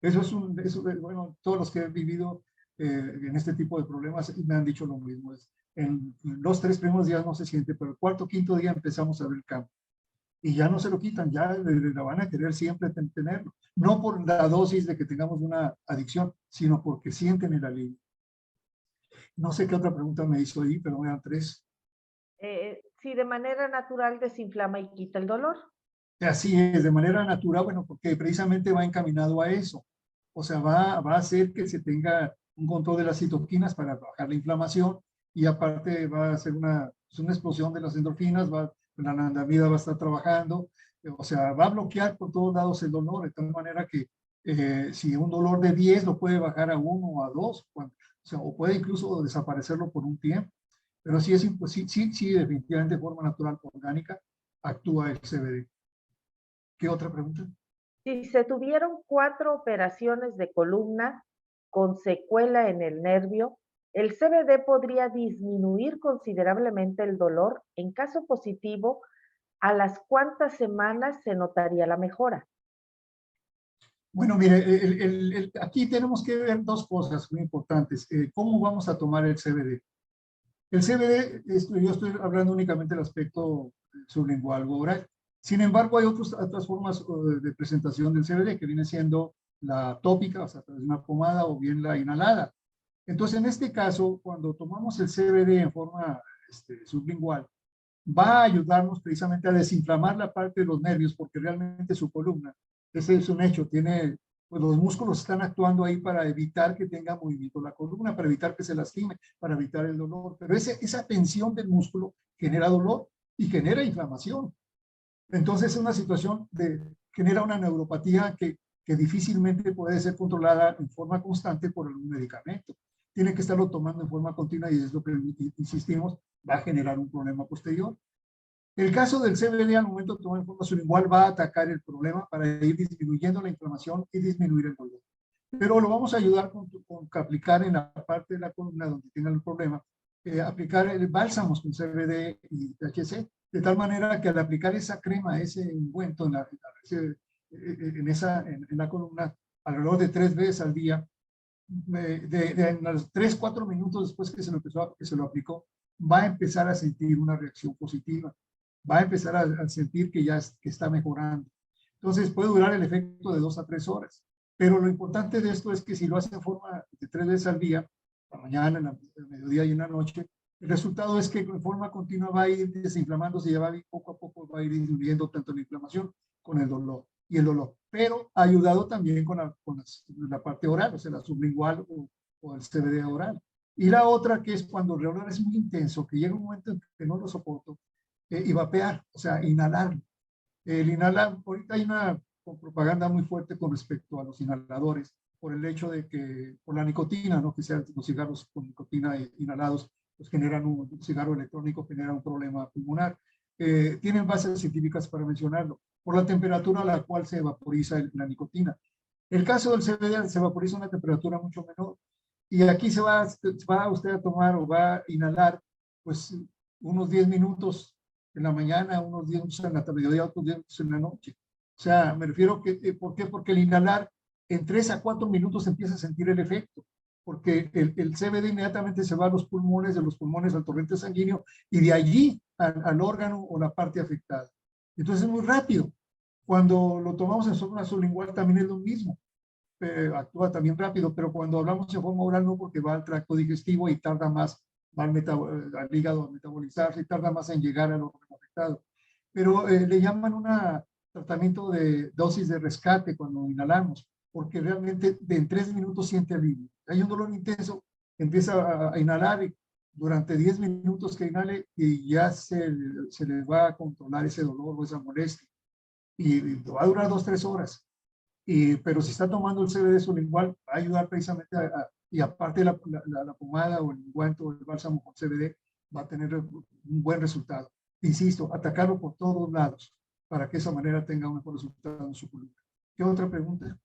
Bueno, todos los que he vivido en este tipo de problemas me han dicho lo mismo. En los 3 primeros días no se siente, pero el 4º, 5º día empezamos a ver el cambio. Y ya no se lo quitan, ya la van a querer siempre tenerlo. No por la dosis de que tengamos una adicción, sino porque sienten el alivio. No sé qué otra pregunta me hizo ahí, pero eran 3. Si de manera natural desinflama y quita el dolor. Así es, de manera natural, bueno, porque precisamente va encaminado a eso. O sea, va a hacer que se tenga un control de las citoquinas para bajar la inflamación y aparte va a hacer una explosión de las endorfinas, la anandamida va a estar trabajando, o sea, va a bloquear por todos lados el dolor, de tal manera que si un dolor de 10 lo puede bajar a 1 o a 2, o puede incluso desaparecerlo por un tiempo. Pero sí, sí, definitivamente de forma natural, orgánica, actúa el CBD. ¿Qué otra pregunta? Si se tuvieron 4 operaciones de columna con secuela en el nervio, el CBD podría disminuir considerablemente el dolor. En caso positivo, ¿a las cuántas semanas se notaría la mejora? Bueno, mire, aquí tenemos que ver 2 cosas muy importantes. ¿Cómo vamos a tomar el CBD? El CBD, yo estoy hablando únicamente del aspecto sublingual o oral. Sin embargo, hay otras formas de presentación del CBD que viene siendo la tópica, o sea, a través de una pomada o bien la inhalada. Entonces, en este caso, cuando tomamos el CBD en forma sublingual, va a ayudarnos precisamente a desinflamar la parte de los nervios, porque realmente su columna, ese es un hecho, tiene, pues los músculos están actuando ahí para evitar que tenga movimiento la columna, para evitar que se lastime, para evitar el dolor, pero esa tensión del músculo genera dolor y genera inflamación. Entonces es una situación genera una neuropatía que difícilmente puede ser controlada en forma constante por algún medicamento. Tiene que estarlo tomando en forma continua y es lo que insistimos, va a generar un problema posterior. El caso del CBD al momento de tomar en forma sublingual va a atacar el problema para ir disminuyendo la inflamación y disminuir el dolor. Pero lo vamos a ayudar con aplicar en la parte de la columna donde tenga el problema, aplicar bálsamos con CBD y THC, de tal manera que al aplicar esa crema, ese ungüento en la columna, alrededor de 3 veces al día, en los 3-4 minutos después que se lo aplicó, va a empezar a sentir una reacción positiva, va a empezar a sentir que que está mejorando. Entonces puede durar el efecto de 2 a 3 horas. Pero lo importante de esto es que si lo hace en forma de 3 veces al día, la mañana, en el mediodía y en la noche, el resultado es que en forma continua va a ir desinflamándose y poco a poco va a ir disminuyendo tanto la inflamación con el dolor y el dolor. Pero ha ayudado también con la parte oral, o sea, la sublingual o el CBD oral. Y la otra que es cuando el dolor es muy intenso, que llega un momento en que no lo soporto, y vapear, o sea, inhalar. El inhalar, ahorita hay una propaganda muy fuerte con respecto a los inhaladores, por el hecho de que, por la nicotina, ¿no? Que sean los cigarros con nicotina inhalados, pues generan un cigarro electrónico, genera un problema pulmonar. Tienen bases científicas para mencionarlo, por la temperatura a la cual se vaporiza la nicotina. El caso del CBD se vaporiza a una temperatura mucho menor, y aquí va usted a tomar o va a inhalar, pues, unos 10 minutos en la mañana, unos 10 minutos en la mediodía, otros 10 minutos en la noche. O sea, me refiero que, ¿por qué? Porque el inhalar en 3 a 4 minutos empieza a sentir el efecto, porque el CBD inmediatamente se va a los pulmones, de los pulmones al torrente sanguíneo y de allí al órgano o la parte afectada. Entonces es muy rápido. Cuando lo tomamos en forma sublingual también es lo mismo. Actúa también rápido, pero cuando hablamos de forma oral no, porque va al tracto digestivo y tarda más, va al hígado a metabolizarse y tarda más en llegar al órgano afectado. Pero le llaman un tratamiento de dosis de rescate cuando inhalamos, porque realmente en 3 minutos siente alivio. Hay un dolor intenso, empieza a inhalar y durante 10 minutos que inhale y ya se le va a controlar ese dolor o esa molestia. Y va a durar 2-3 horas. Pero si está tomando el CBD sublingual, va a ayudar precisamente y aparte la pomada o el ungüento o el bálsamo con CBD va a tener un buen resultado. Insisto, atacarlo por todos lados para que de esa manera tenga un mejor resultado en su columna. ¿Qué otra pregunta?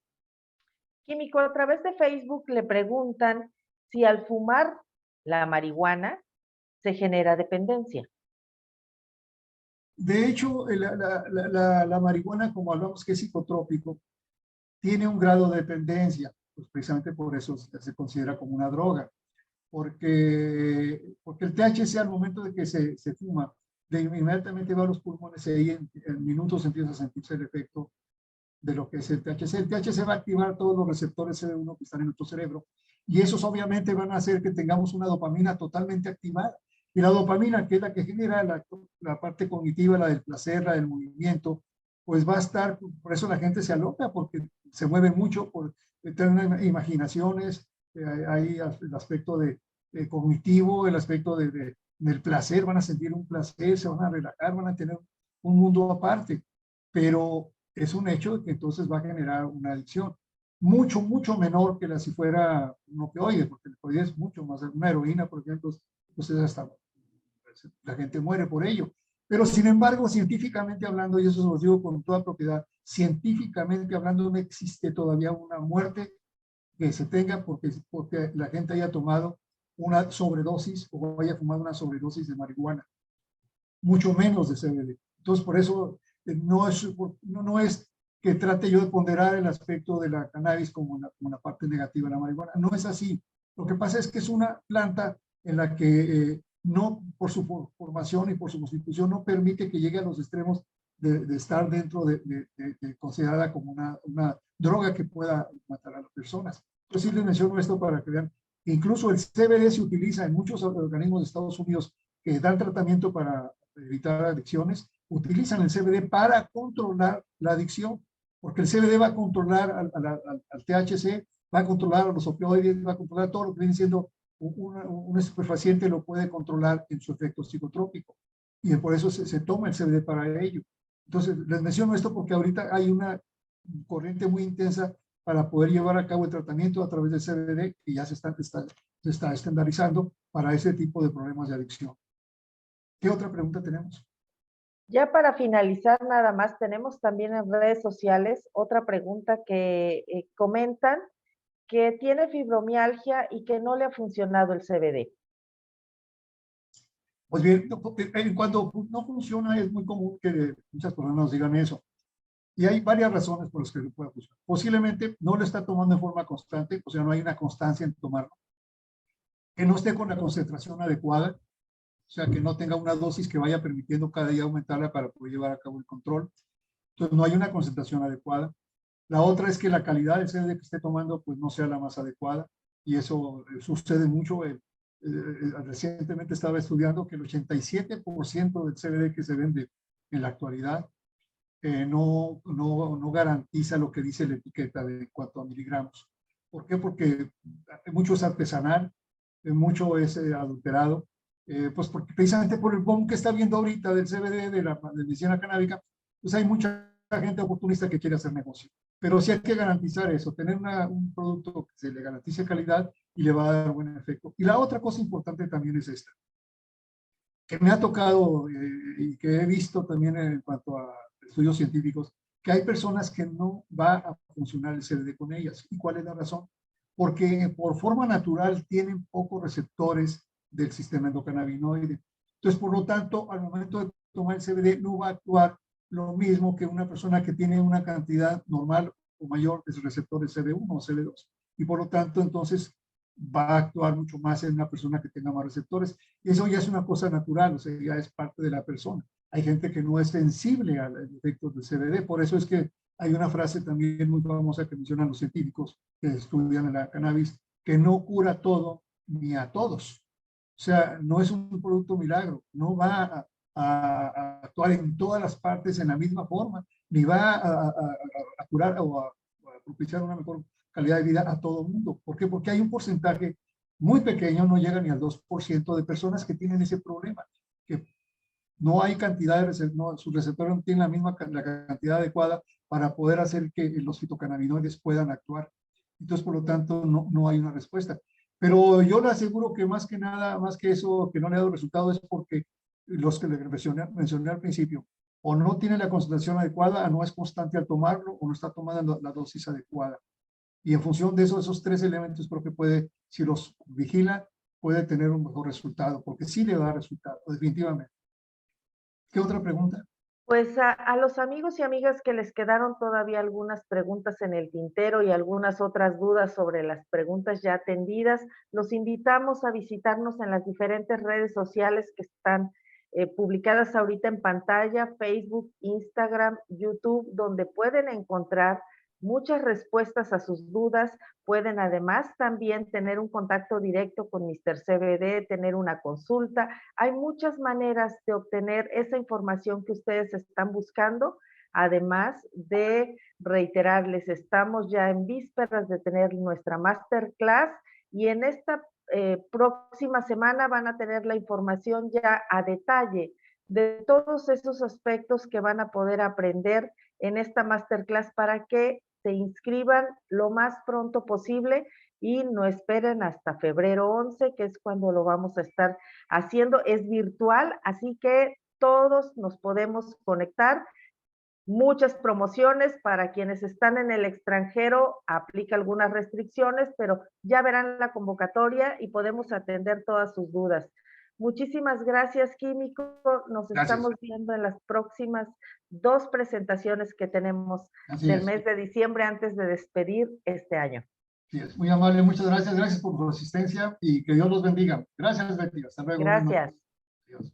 Químico, a través de Facebook le preguntan si al fumar la marihuana se genera dependencia. De hecho, la marihuana, como hablamos que es psicotrópico, tiene un grado de dependencia, pues precisamente por eso se considera como una droga, porque el THC al momento de que se fuma, inmediatamente va a los pulmones y ahí en minutos empieza a sentirse el efecto de lo que es el THC. El THC va a activar todos los receptores CD1 que están en nuestro cerebro y esos obviamente van a hacer que tengamos una dopamina totalmente activada. Y la dopamina, que es la que genera la parte cognitiva, la del placer, la del movimiento, pues va a estar, por eso la gente se aloca, porque se mueve mucho, por tener imaginaciones, hay el aspecto cognitivo, el aspecto del placer, van a sentir un placer, se van a relajar, van a tener un mundo aparte, pero es un hecho que entonces va a generar una adicción mucho, mucho menor que si fuera un opioide, porque el opioide es mucho más, una heroína, por ejemplo, entonces hasta la gente muere por ello. Pero sin embargo, científicamente hablando, y eso se lo digo con toda propiedad, científicamente hablando no existe todavía una muerte que se tenga porque la gente haya tomado una sobredosis o haya fumado una sobredosis de marihuana, mucho menos de CBD. Entonces, por eso no es que trate yo de ponderar el aspecto de la cannabis como una parte negativa de la marihuana. No es así. Lo que pasa es que es una planta en la que no, por su formación y por su constitución, no permite que llegue a los extremos de estar dentro considerada como una droga que pueda matar a las personas. Yo sí les menciono esto para que vean Incluso el CBD se utiliza en muchos organismos de Estados Unidos que dan tratamiento para evitar adicciones, utilizan el CBD para controlar la adicción, porque el CBD va a controlar al THC, va a controlar a los opioides, va a controlar todo lo que viene siendo un estupefaciente, lo puede controlar en su efecto psicotrópico. Y por eso se toma el CBD para ello. Entonces, les menciono esto porque ahorita hay una corriente muy intensa para poder llevar a cabo el tratamiento a través del CBD y ya se está estandarizando para ese tipo de problemas de adicción. ¿Qué otra pregunta tenemos? Ya para finalizar, nada más, tenemos también en redes sociales otra pregunta que comentan que tiene fibromialgia y que no le ha funcionado el CBD. Pues bien, cuando no funciona es muy común que muchas personas nos digan eso. Y hay varias razones por las que no puede funcionar. Posiblemente no lo está tomando en forma constante, o sea, no hay una constancia en tomarlo. Que no esté con la concentración adecuada, o sea, que no tenga una dosis que vaya permitiendo cada día aumentarla para poder llevar a cabo el control. Entonces, no hay una concentración adecuada. La otra es que la calidad del CBD que esté tomando pues no sea la más adecuada y eso sucede mucho. Recientemente estaba estudiando que el 87% del CBD que se vende en la actualidad no garantiza lo que dice la etiqueta de cuánto a miligramos. ¿Por qué? Porque mucho es artesanal, mucho es adulterado, pues porque precisamente por el boom que está viendo ahorita del CBD, de la medicina canábica, pues hay mucha gente oportunista que quiere hacer negocio. Pero sí hay que garantizar eso, tener un producto que se le garantice calidad y le va a dar buen efecto. Y la otra cosa importante también es esta, que me ha tocado y que he visto también en cuanto a estudios científicos, que hay personas que no va a funcionar el CBD con ellas. ¿Y cuál es la razón? Porque por forma natural tienen pocos receptores del sistema endocannabinoide. Entonces, por lo tanto, al momento de tomar el CBD no va a actuar lo mismo que una persona que tiene una cantidad normal o mayor de sus receptores CB1 o CB2. Y por lo tanto, entonces, va a actuar mucho más en una persona que tenga más receptores. Y eso ya es una cosa natural, o sea, ya es parte de la persona. Hay gente que no es sensible a los efectos del CBD, por eso es que hay una frase también muy famosa que mencionan los científicos que estudian la cannabis, que no cura todo ni a todos. O sea, no es un producto milagro, no va a actuar en todas las partes en la misma forma, ni va a curar o a propiciar una mejor calidad de vida a todo el mundo. ¿Por qué? Porque hay un porcentaje muy pequeño, no llega ni al 2% de personas que tienen ese problema, que no hay cantidad de receptores, sus receptores no tienen la cantidad adecuada para poder hacer que los fitocannabinoides puedan actuar. Entonces, por lo tanto, no hay una respuesta. Pero yo le aseguro que más que nada, más que eso, que no le ha dado resultado es porque los que le mencioné al principio, o no tiene la concentración adecuada, o no es constante al tomarlo, o no está tomando la dosis adecuada. Y en función de eso, esos tres elementos, creo que puede, si los vigila, puede tener un mejor resultado, porque sí le da resultado, definitivamente. ¿Qué otra pregunta? Pues a los amigos y amigas que les quedaron todavía algunas preguntas en el tintero y algunas otras dudas sobre las preguntas ya atendidas, los invitamos a visitarnos en las diferentes redes sociales que están publicadas ahorita en pantalla, Facebook, Instagram, YouTube, donde pueden encontrar muchas respuestas a sus dudas. Pueden además también tener un contacto directo con Mr. CBD, tener una consulta. Hay muchas maneras de obtener esa información que ustedes están buscando. Además de reiterarles, estamos ya en vísperas de tener nuestra masterclass y en esta próxima semana van a tener la información ya a detalle de todos esos aspectos que van a poder aprender en esta masterclass para que se inscriban lo más pronto posible y no esperen hasta febrero 11, que es cuando lo vamos a estar haciendo. Es virtual, así que todos nos podemos conectar. Muchas promociones para quienes están en el extranjero, aplica algunas restricciones, pero ya verán la convocatoria y podemos atender todas sus dudas. Muchísimas gracias, Químico. Nos estamos viendo en las próximas 2 presentaciones que tenemos del mes de diciembre antes de despedir este año. Sí, es muy amable, muchas gracias. Gracias por su asistencia y que Dios los bendiga. Gracias, Betty. Hasta luego. Gracias. Adiós.